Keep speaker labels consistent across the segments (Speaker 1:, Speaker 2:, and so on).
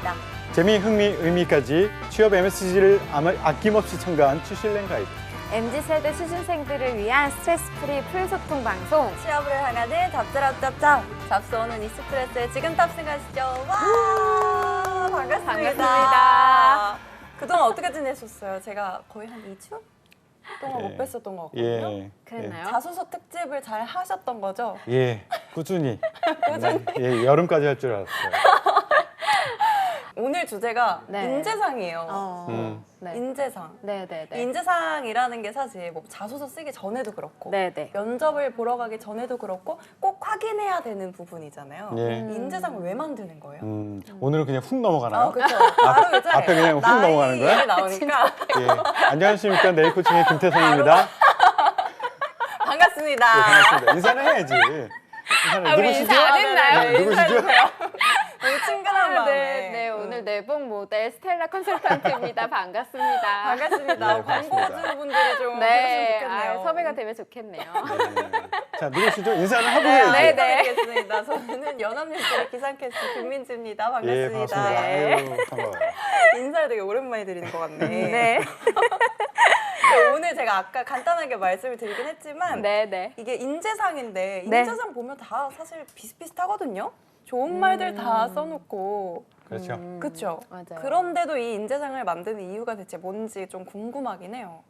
Speaker 1: 있습니다.
Speaker 2: 재미, 흥미, 의미까지 취업 MSG를 아낌없이 첨가한 취실랭 가이드.
Speaker 1: MZ세대 취준생들을 위한 스트레스 프리 풀소통 방송.
Speaker 3: 취업을 향하는 잡잡잡잡 잡숴오는 이 스트레스에 지금 탑승하시죠. 와 반갑습니다.
Speaker 1: 반갑습니다.
Speaker 3: 그동안 어떻게 지내셨어요? 제가 거의 한 2주 동안 못 뵀었던 것 같거든요.
Speaker 2: 예.
Speaker 1: 그랬나요?
Speaker 3: 자소서 특집을 잘 하셨던 거죠?
Speaker 2: 예. 꾸준히. 네, 예, 여름까지 할 줄 알았어요.
Speaker 3: 오늘 주제가
Speaker 1: 네.
Speaker 3: 인재상이에요.
Speaker 1: 네.
Speaker 3: 인재상.
Speaker 1: 네네네.
Speaker 3: 인재상이라는 게 사실 뭐 자소서 쓰기 전에도 그렇고
Speaker 1: 네네.
Speaker 3: 면접을 보러 가기 전에도 그렇고 꼭 확인해야 되는 부분이잖아요.
Speaker 2: 예.
Speaker 3: 인재상을 왜 만드는 거예요?
Speaker 2: 오늘은 그냥 훅 넘어가나요?
Speaker 3: 아, 그렇죠. 바로 이제
Speaker 2: 앞에 그냥 훅 넘어가는 거야?
Speaker 3: 나이 나오니까
Speaker 2: 예. 안녕하십니까. 네일 코칭의 김태성입니다.
Speaker 3: 반갑습니다.
Speaker 2: 네, 반갑습니다. 인사는 해야지. 인사는
Speaker 1: 우리
Speaker 2: 누구시죠?
Speaker 1: 인사 안 했나요?
Speaker 2: 네, 누구시죠?
Speaker 3: 너무 친근한 마음에.
Speaker 1: 네, 오늘 내복 모델 스텔라 컨설턴트입니다. 반갑습니다.
Speaker 3: 반갑습니다.
Speaker 2: 네,
Speaker 3: 광고
Speaker 2: 반갑습니다.
Speaker 3: 주는 분들이 좀
Speaker 1: 네,
Speaker 3: 그랬으면 좋겠네요.
Speaker 1: 섭외가 되면 좋겠네요.
Speaker 2: 네. 자, 누구시죠? 인사는 하고
Speaker 3: 네,
Speaker 2: 해야지.
Speaker 1: 네, 네.
Speaker 3: 인사드리겠습니다. 저는 연합뉴스의 기상캐스터 김민지입니다.
Speaker 2: 예,
Speaker 3: 반갑습니다.
Speaker 2: 반갑습니다.
Speaker 1: 네.
Speaker 2: 아유, 반가워요.
Speaker 3: 인사를 되게 오랜만에 드리는 것 같네.
Speaker 1: 네.
Speaker 3: 오늘 제가 아까 간단하게 말씀을 드리긴 했지만
Speaker 1: 네네.
Speaker 3: 이게 인재상인데
Speaker 1: 네.
Speaker 3: 인재상 보면 다 사실 비슷비슷하거든요. 좋은 말들 다 써놓고
Speaker 2: 그렇죠.
Speaker 3: 그렇죠.
Speaker 1: 맞아요.
Speaker 3: 그런데도 이 인재상을 만드는 이유가 대체 뭔지 좀 궁금하긴 해요.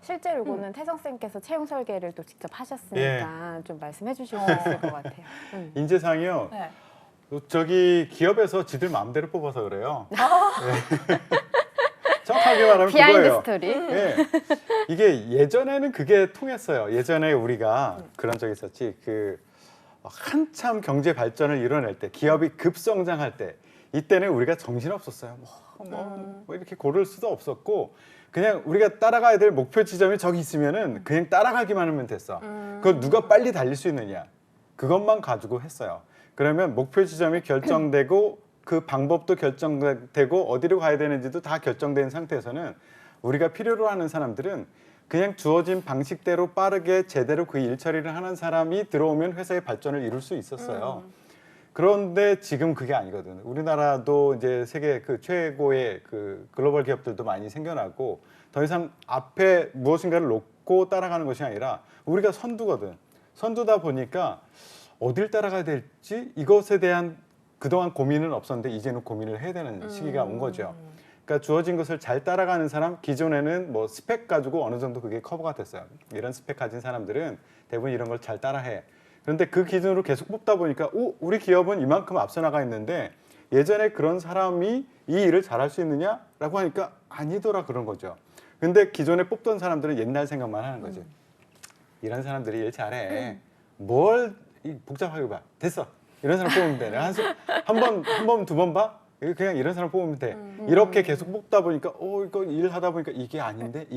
Speaker 1: 실제로 이거는 태성쌤께서 채용 설계를 또 직접 하셨으니까 좀 말씀해 주실 수 있을 것 같아요.
Speaker 2: 인재상이요.
Speaker 3: 네.
Speaker 2: 저기 기업에서 지들 마음대로 뽑아서 그래요. 네. 정확하게 말하면
Speaker 1: 비하인드
Speaker 2: 그거예요.
Speaker 1: 스토리.
Speaker 2: 예. 이게 예전에는 그게 통했어요. 예전에 우리가 그런 적이 있었지. 그 한참 경제 발전을 이뤄낼 때, 기업이 급성장할 때, 이때는 우리가 정신 없었어요. 뭐 이렇게 고를 수도 없었고, 그냥 우리가 따라가야 될 목표 지점이 저기 있으면은 그냥 따라가기만 하면 됐어. 그걸 누가 빨리 달릴 수 있느냐, 그것만 가지고 했어요. 그러면 목표 지점이 결정되고 그 방법도 결정되고 어디로 가야 되는지도 다 결정된 상태에서는 우리가 필요로 하는 사람들은 그냥 주어진 방식대로 빠르게 제대로 그 일 처리를 하는 사람이 들어오면 회사의 발전을 이룰 수 있었어요. 그런데 지금 그게 아니거든. 우리나라도 이제 세계 그 최고의 그 글로벌 기업들도 많이 생겨나고 더 이상 앞에 무엇인가를 놓고 따라가는 것이 아니라 우리가 선두거든. 선두다 보니까 어딜 따라가야 될지 이것에 대한 그동안 고민은 없었는데 이제는 고민을 해야 되는 시기가 온 거죠. 그러니까 주어진 것을 잘 따라가는 사람, 기존에는 뭐 스펙 가지고 어느 정도 그게 커버가 됐어요. 이런 스펙 가진 사람들은 대부분 이런 걸 잘 따라해. 그런데 그 기준으로 계속 뽑다 보니까 우리 기업은 이만큼 앞서 나가 있는데 예전에 그런 사람이 이 일을 잘할 수 있느냐라고 하니까 아니더라 그런 거죠. 근데 기존에 뽑던 사람들은 옛날 생각만 하는 거지. 이런 사람들이 일 잘해. 뭘 복잡하게 봐. 됐어. 이런 사람 뽑으면 돼. 내가 한 번, 두 번 봐? 그냥 이런 사람 뽑으면 돼. 이렇게 계속 뽑다 보니까 이거 일하다 보니까 이게 아닌데?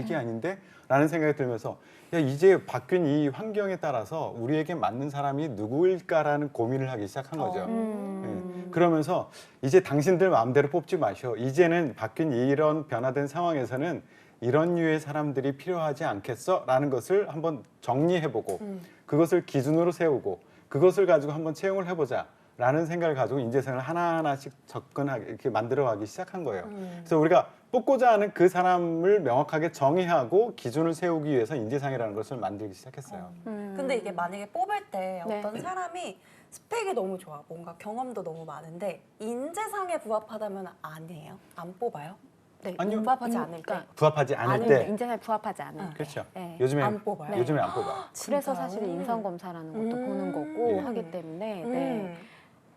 Speaker 2: 라는 생각이 들면서 야, 이제 바뀐 이 환경에 따라서 우리에게 맞는 사람이 누구일까라는 고민을 하기 시작한 거죠. 예. 그러면서 이제 당신들 마음대로 뽑지 마셔. 이제는 바뀐 이런 변화된 상황에서는 이런 류의 사람들이 필요하지 않겠어? 라는 것을 한번 정리해보고 그것을 기준으로 세우고 그것을 가지고 한번 채용을 해보자 라는 생각을 가지고 인재상을 하나하나씩 접근하게 이렇게 만들어가기 시작한 거예요. 그래서 우리가 뽑고자 하는 그 사람을 명확하게 정의하고 기준을 세우기 위해서 인재상이라는 것을 만들기 시작했어요.
Speaker 3: 근데 이게 만약에 뽑을 때
Speaker 1: 네.
Speaker 3: 어떤 사람이 스펙이 너무 좋아, 뭔가 경험도 너무 많은데 인재상에 부합하다면 아니에요? 안 뽑아요?
Speaker 1: 네.
Speaker 2: 아니요.
Speaker 3: 부합하지 않을 때?
Speaker 1: 그러니까
Speaker 2: 부합하지 않을
Speaker 1: 아는
Speaker 2: 때.
Speaker 1: 인재상에 부합하지 않을 때.
Speaker 2: 그렇죠.
Speaker 1: 네.
Speaker 2: 요즘에
Speaker 3: 안 뽑아요?
Speaker 2: 요즘에 안 뽑아.
Speaker 1: 그래서
Speaker 3: 진짜요?
Speaker 1: 사실 인성검사라는 것도 보는 거고
Speaker 2: 예.
Speaker 1: 하기 때문에 네.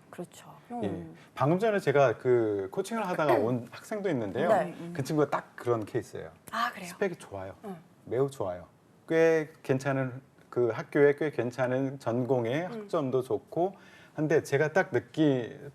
Speaker 1: 그렇죠.
Speaker 2: 예. 방금 전에 제가 그 코칭을 하다가 온 학생도 있는데요.
Speaker 3: 네.
Speaker 2: 그 친구가 딱 그런 케이스예요.
Speaker 3: 아 그래요?
Speaker 2: 스펙이 좋아요.
Speaker 3: 응.
Speaker 2: 매우 좋아요. 꽤 괜찮은 그 학교에 꽤 괜찮은 전공에 학점도 좋고 한데 제가 딱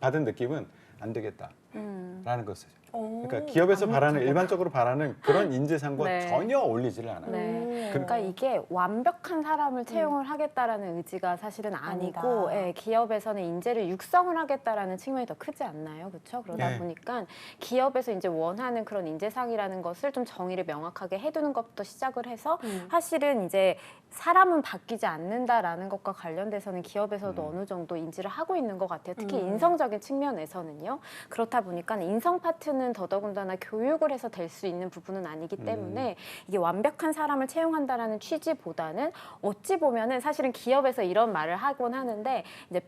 Speaker 2: 받은 느낌은 안 되겠다라는 것이죠. 그러니까 기업에서 바라는 일반적으로 바라는 그런 인재상과
Speaker 1: 네.
Speaker 2: 전혀 어울리지를 않아요.
Speaker 1: 네. 그러니까 이게 완벽한 사람을 채용을 하겠다라는 의지가 사실은 아니고
Speaker 3: 아니다.
Speaker 1: 예, 기업에서는 인재를 육성을 하겠다라는 측면이 더 크지 않나요? 그렇죠? 그러다
Speaker 2: 네.
Speaker 1: 보니까 기업에서 이제 원하는 그런 인재상이라는 것을 좀 정의를 명확하게 해두는 것부터 시작을 해서 사실은 이제 사람은 바뀌지 않는다라는 것과 관련돼서는 기업에서도 어느 정도 인지를 하고 있는 것 같아요. 특히 인성적인 측면에서는요. 그렇다 보니까 인성 파트는 더더군다나 교육을 해서 될 수 있는 부분은 아니기 때문에 이게 완벽한 사람을 채용한다라는 취지보다는 어찌 보면은 사실은 기업에서 이런 말을 하곤 하는데 이제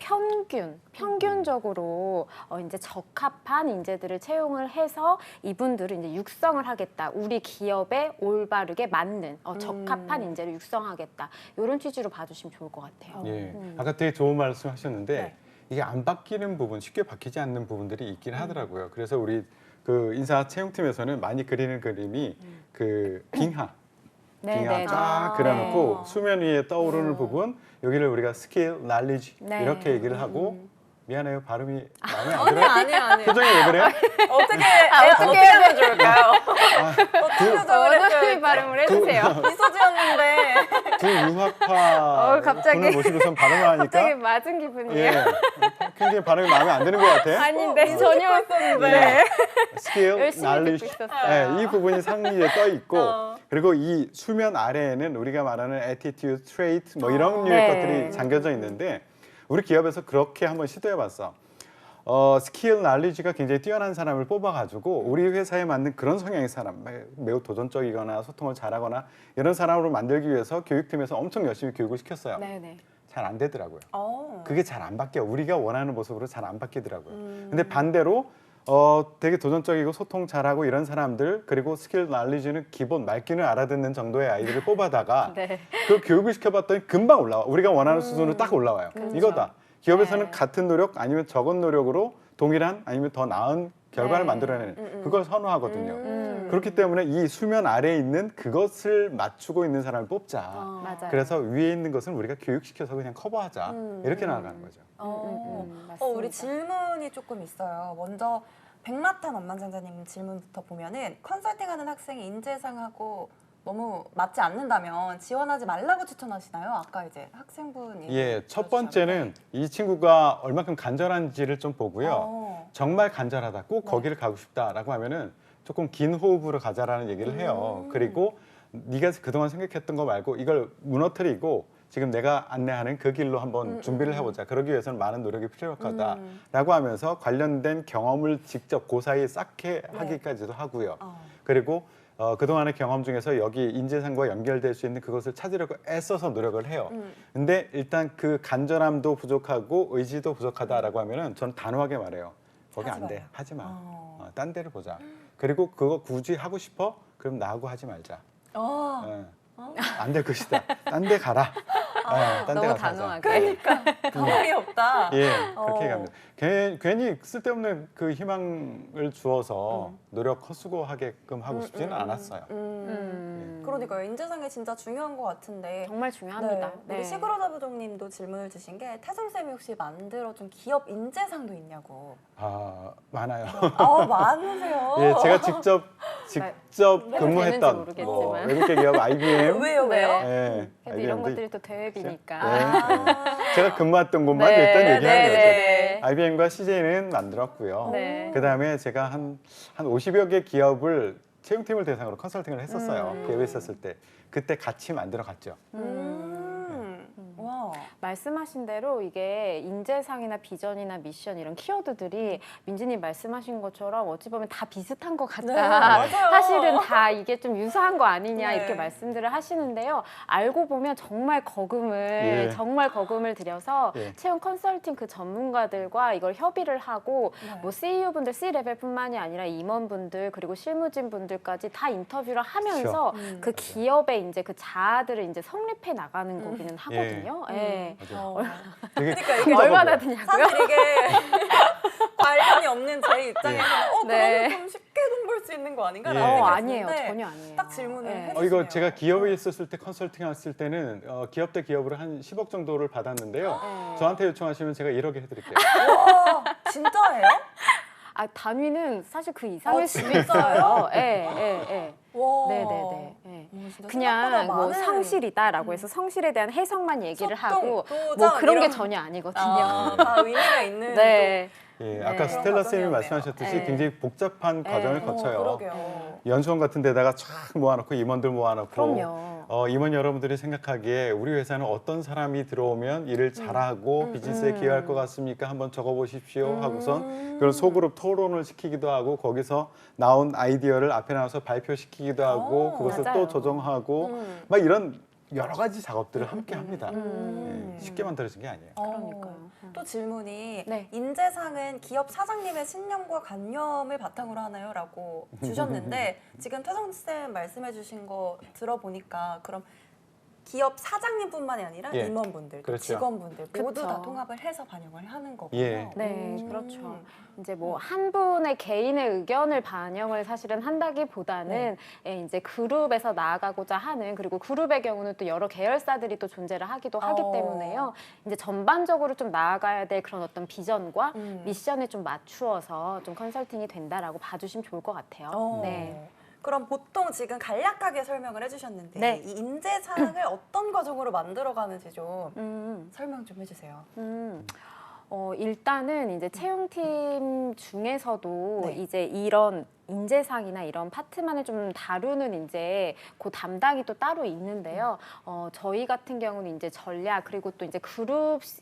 Speaker 1: 평균적으로 이제 적합한 인재들을 채용을 해서 이분들을 이제 육성을 하겠다. 우리 기업에 올바르게 맞는 적합한 인재를 육성하겠다. 이런 취지로 봐주시면 좋을 것 같아요.
Speaker 2: 예. 아까 되게 좋은 말씀 하셨는데
Speaker 3: 네.
Speaker 2: 이게 안 바뀌는 부분, 쉽게 바뀌지 않는 부분들이 있긴 하더라고요. 그래서 우리 그 인사 채용팀에서는 많이 그리는 그림이 그 빙하. 빙하 쫙 그려놓고
Speaker 3: 네.
Speaker 2: 수면 위에 떠오르는 부분, 여기를 우리가 스킬, knowledge
Speaker 1: 네.
Speaker 2: 이렇게 얘기를 하고 미안해요. 발음이 마음에 안
Speaker 3: 아니
Speaker 2: 들어요?
Speaker 3: 아니에요.
Speaker 2: 표정이 왜 그래요?
Speaker 3: 어떻게 하면 좋을까요? 어떻게
Speaker 1: 원어민
Speaker 3: 해줘야
Speaker 1: 발음을 해주세요.
Speaker 3: 미소지였는데
Speaker 2: 두 유학파
Speaker 1: 갑자기.
Speaker 2: 분을 모시고선 발음을 하니까
Speaker 1: 갑자기 맞은 기분이에요.
Speaker 2: 예, 굉장히 발음이 마음에 안 드는 것 같아.
Speaker 1: 아닌데 전혀
Speaker 3: 했었는데.
Speaker 2: 스킬,
Speaker 1: 열심히
Speaker 2: knowledge,
Speaker 1: 듣고 있었어요.
Speaker 2: 이 부분이 상위에 떠 있고 그리고 이 수면 아래에는 우리가 말하는 attitude, trait 뭐 이런 류의
Speaker 1: 네.
Speaker 2: 것들이 잠겨져 있는데 우리 기업에서 그렇게 한번 시도해봤어. 스킬, knowledge가 굉장히 뛰어난 사람을 뽑아가지고 우리 회사에 맞는 그런 성향의 사람, 매우 도전적이거나 소통을 잘하거나 이런 사람으로 만들기 위해서 교육팀에서 엄청 열심히 교육을 시켰어요.
Speaker 1: 네네.
Speaker 2: 잘 안 되더라고요.
Speaker 3: 어.
Speaker 2: 그게 잘 안 바뀌어. 우리가 원하는 모습으로 잘 안 바뀌더라고요. 근데 반대로 되게 도전적이고 소통 잘하고 이런 사람들 그리고 스킬 날리지는 기본 말귀는 알아듣는 정도의 아이들을 뽑아다가
Speaker 1: 네.
Speaker 2: 그 교육을 시켜봤더니 금방 올라와. 우리가 원하는 수준으로 딱 올라와요. 이거다. 기업에서는
Speaker 1: 네.
Speaker 2: 같은 노력 아니면 적은 노력으로 동일한 아니면 더 나은 결과를
Speaker 1: 네.
Speaker 2: 만들어내는 그걸 선호하거든요.
Speaker 3: 음.
Speaker 2: 그렇기 때문에 이 수면 아래에 있는 그것을 맞추고 있는 사람을 뽑자.
Speaker 1: 맞아요.
Speaker 2: 그래서 위에 있는 것은 우리가 교육시켜서 그냥 커버하자. 이렇게 나아가는 거죠.
Speaker 1: 맞습니다.
Speaker 3: 우리 질문이 조금 있어요. 먼저 백마탄 엄만장자님 질문부터 보면은 컨설팅하는 학생이 인재상하고 너무 맞지 않는다면 지원하지 말라고 추천하시나요? 아까 이제 학생분이
Speaker 2: 예, 첫 번째는 이 친구가 얼마큼 간절한지를 좀 보고요. 정말 간절하다, 꼭
Speaker 3: 네.
Speaker 2: 거기를 가고 싶다라고 하면은 조금 긴 호흡으로 가자라는 얘기를 해요. 그리고 네가 그동안 생각했던 거 말고 이걸 무너뜨리고 지금 내가 안내하는 그 길로 한번 준비를 해보자. 그러기 위해서는 많은 노력이 필요하다라고 하면서 관련된 경험을 직접 고사에 쌓게 하기까지도 하고요. 그리고 그동안의 경험 중에서 여기 인재상과 연결될 수 있는 그것을 찾으려고 애써서 노력을 해요. 근데 일단 그 간절함도 부족하고 의지도 부족하다라고 하면은 저는 단호하게 말해요. 거기
Speaker 3: 하지
Speaker 2: 안 돼.
Speaker 3: 마요.
Speaker 2: 하지 마. 딴 데를 보자. 그리고 그거 굳이 하고 싶어? 그럼 나하고 하지 말자. 안 될 것이다. 딴 데 가라. 딴 데
Speaker 1: 너무
Speaker 2: 가서 하자.
Speaker 1: 단호하게.
Speaker 3: 가망이 없다.
Speaker 2: 예, 그렇게 갑니다. 괜히 쓸데없는 그 희망을 주어서 노력 헛수고하게끔 하고 싶지는 않았어요.
Speaker 3: 그러니까요. 인재상이 진짜 중요한 것 같은데.
Speaker 1: 정말 중요합니다.
Speaker 3: 네. 우리 시그러자부종님도 질문을 주신 게 태솔쌤이 혹시 만들어준 기업 인재상도 있냐고.
Speaker 2: 많아요.
Speaker 3: 많으세요.
Speaker 2: 예, 제가 직접
Speaker 1: 되는지
Speaker 2: 근무했던
Speaker 1: 모르겠지만.
Speaker 2: 외국계 기업 IBM.
Speaker 3: 왜요?
Speaker 1: 네.
Speaker 2: 예,
Speaker 1: 그래도 이런
Speaker 2: IBM도
Speaker 1: 것들이 또 대회비니까.
Speaker 2: 네. 제가 근무했던 곳만
Speaker 1: 네,
Speaker 2: 일단 얘기하는
Speaker 1: 네,
Speaker 2: 거죠.
Speaker 1: 네.
Speaker 2: IBM과 CJ는 만들었고요.
Speaker 1: 네.
Speaker 2: 그다음에 제가 한 50여 개 기업을 채용팀을 대상으로 컨설팅을 했었어요. 기업에 있었을 때. 그때 같이 만들어 갔죠.
Speaker 3: 와.
Speaker 1: 말씀하신 대로 이게 인재상이나 비전이나 미션 이런 키워드들이 민지님 말씀하신 것처럼 어찌 보면 다 비슷한 것 같다.
Speaker 3: 네, 맞아요.
Speaker 1: 사실은 다 이게 좀 유사한 거 아니냐
Speaker 3: 네.
Speaker 1: 이렇게 말씀들을 하시는데요. 알고 보면 정말 거금을 들여서
Speaker 2: 예.
Speaker 1: 채용 컨설팅 그 전문가들과 이걸 협의를 하고
Speaker 3: 네.
Speaker 1: 뭐 CEO분들 C 레벨뿐만이 아니라 임원분들 그리고 실무진 분들까지 다 인터뷰를 하면서 그 기업의 이제 그 자아들을 이제 성립해 나가는 거기는 하거든요. 예.
Speaker 2: 맞아요.
Speaker 3: 되게
Speaker 2: 되게
Speaker 3: 그러니까 이게
Speaker 1: 얼마나 드냐고요?
Speaker 3: 사실 이게 관련이 없는 제 입장에서는
Speaker 1: 네.
Speaker 3: 그러면 좀 쉽게 돈 벌 수 있는 거 아닌가?
Speaker 2: 예.
Speaker 3: 라는 생각이
Speaker 1: 아니에요.
Speaker 3: 드는데
Speaker 1: 전혀 아니에요.
Speaker 3: 딱 질문을
Speaker 1: 예.
Speaker 3: 해주시네요.
Speaker 2: 이거 제가 기업에 있었을 때 컨설팅 했을 때는 기업 대 기업으로 한 10억 정도를 받았는데요.
Speaker 1: 네.
Speaker 2: 저한테 요청하시면 제가 1억에 해드릴게요.
Speaker 3: 와, 진짜예요?
Speaker 1: 단위는 사실 그 이상일 수도
Speaker 3: 진짜요?
Speaker 1: 있어요. 예.
Speaker 3: 와.
Speaker 1: 네네네. 예.
Speaker 3: 진짜
Speaker 1: 그냥
Speaker 3: 생각보다
Speaker 1: 뭐
Speaker 3: 많은
Speaker 1: 성실이다라고 해서 성실에 대한 해석만 얘기를
Speaker 3: 소통,
Speaker 1: 하고
Speaker 3: 도전
Speaker 1: 뭐 그런 게
Speaker 3: 이런-
Speaker 1: 전혀 아니거든요.
Speaker 3: 다 의미가 있는
Speaker 1: 네.
Speaker 2: 예,
Speaker 1: 네.
Speaker 2: 아까
Speaker 1: 그런
Speaker 2: 스텔라 쌤이
Speaker 3: 과정이었네요.
Speaker 2: 말씀하셨듯이
Speaker 1: 네.
Speaker 2: 굉장히 복잡한 과정을
Speaker 3: 또.
Speaker 2: 거쳐요.
Speaker 3: 그러게요.
Speaker 2: 연수원 같은 데다가 쫙 모아놓고 임원들 모아놓고
Speaker 1: 그럼요.
Speaker 2: 임원 여러분들이 생각하기에 우리 회사는 어떤 사람이 들어오면 일을 잘하고 비즈니스에 기여할 것 같습니까? 한번 적어보십시오 하고선 그런 소그룹 토론을 시키기도 하고 거기서 나온 아이디어를 앞에 나와서 발표시키기도 하고 그것을
Speaker 1: 맞아요.
Speaker 2: 또 조정하고 막 이런 여러 가지 작업들을 함께 합니다.
Speaker 3: 음.
Speaker 2: 예, 쉽게 만들어진 게 아니에요.
Speaker 1: 그러니까요.
Speaker 3: 또 질문이
Speaker 1: 네.
Speaker 3: 인재상은 기업 사장님의 신념과 관념을 바탕으로 하나요? 라고 주셨는데 지금 태성쌤 말씀해 주신 거 들어보니까 그럼 기업 사장님뿐만이 아니라
Speaker 2: 예.
Speaker 3: 임원분들, 또
Speaker 2: 그렇죠.
Speaker 3: 직원분들 모두
Speaker 1: 그쵸.
Speaker 3: 다 통합을 해서 반영을 하는 거군요.
Speaker 2: 예.
Speaker 1: 네, 그렇죠. 이제 뭐 한 분의 개인의 의견을 반영을 사실은 한다기보다는 이제 그룹에서 나아가고자 하는 그리고 그룹의 경우는 또 여러 계열사들이 또 존재를 하기도 하기 때문에요. 이제 전반적으로 좀 나아가야 될 그런 어떤 비전과 미션에 좀 맞추어서 좀 컨설팅이 된다라고 봐주시면 좋을 것 같아요. 네.
Speaker 3: 그럼 보통 지금 간략하게 설명을 해주셨는데
Speaker 1: 네.
Speaker 3: 이 인재상을 어떤 과정으로 만들어가는지 좀
Speaker 1: 음.
Speaker 3: 설명 좀 해주세요.
Speaker 1: 일단은 이제 채용팀 중에서도
Speaker 3: 네.
Speaker 1: 이제 이런 인재상이나 이런 파트만을 좀 다루는 이제 그 담당이 또 따로 있는데요. 저희 같은 경우는 이제 전략 그리고 또 이제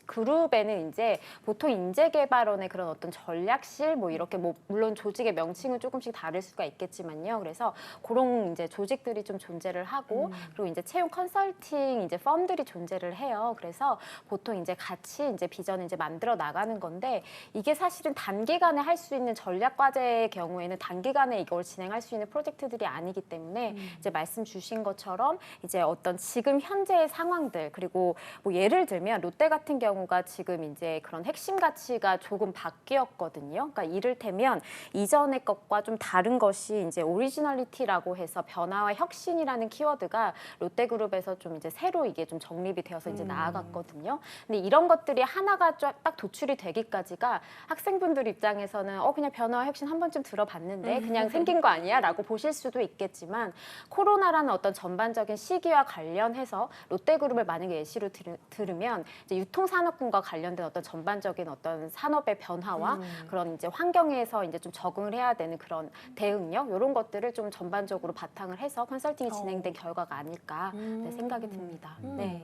Speaker 1: 그룹에는 이제 보통 인재개발원의 그런 어떤 전략실 뭐 이렇게 뭐 물론 조직의 명칭은 조금씩 다를 수가 있겠지만요. 그래서 그런 이제 조직들이 좀 존재를 하고 그리고 이제 채용 컨설팅 이제 펌들이 존재를 해요. 그래서 보통 이제 같이 이제 비전을 이제 만들어 나가는 건데 이게 사실은 단기간에 할 수 있는 전략 과제의 경우에는 단기간에 이걸 진행할 수 있는 프로젝트들이 아니기 때문에 이제 말씀 주신 것처럼 이제 어떤 지금 현재의 상황들 그리고 뭐 예를 들면 롯데 같은 경우가 지금 이제 그런 핵심 가치가 조금 바뀌었거든요. 그러니까 이를테면 이전의 것과 좀 다른 것이 이제 오리지널리티라고 해서 변화와 혁신이라는 키워드가 롯데그룹에서 좀 이제 새로 이게 좀 정립이 되어서 이제 나아갔거든요. 근데 이런 것들이 하나가 딱 도출이 되기까지가 학생분들 입장에서는 그냥 변화와 혁신 한 번쯤 들어봤는데 그냥 생긴 거 아니야? 라고 보실 수도 있겠지만 코로나라는 어떤 전반적인 시기와 관련해서 롯데그룹을 만약에 예시로 들으면 이제 유통산업군과 관련된 어떤 전반적인 어떤 산업의 변화와 그런 이제 환경에서 이제 좀 적응을 해야 되는 그런 대응력 이런 것들을 좀 전반적으로 바탕을 해서 컨설팅이 진행된 결과가 아닐까 네, 생각이 듭니다. 네.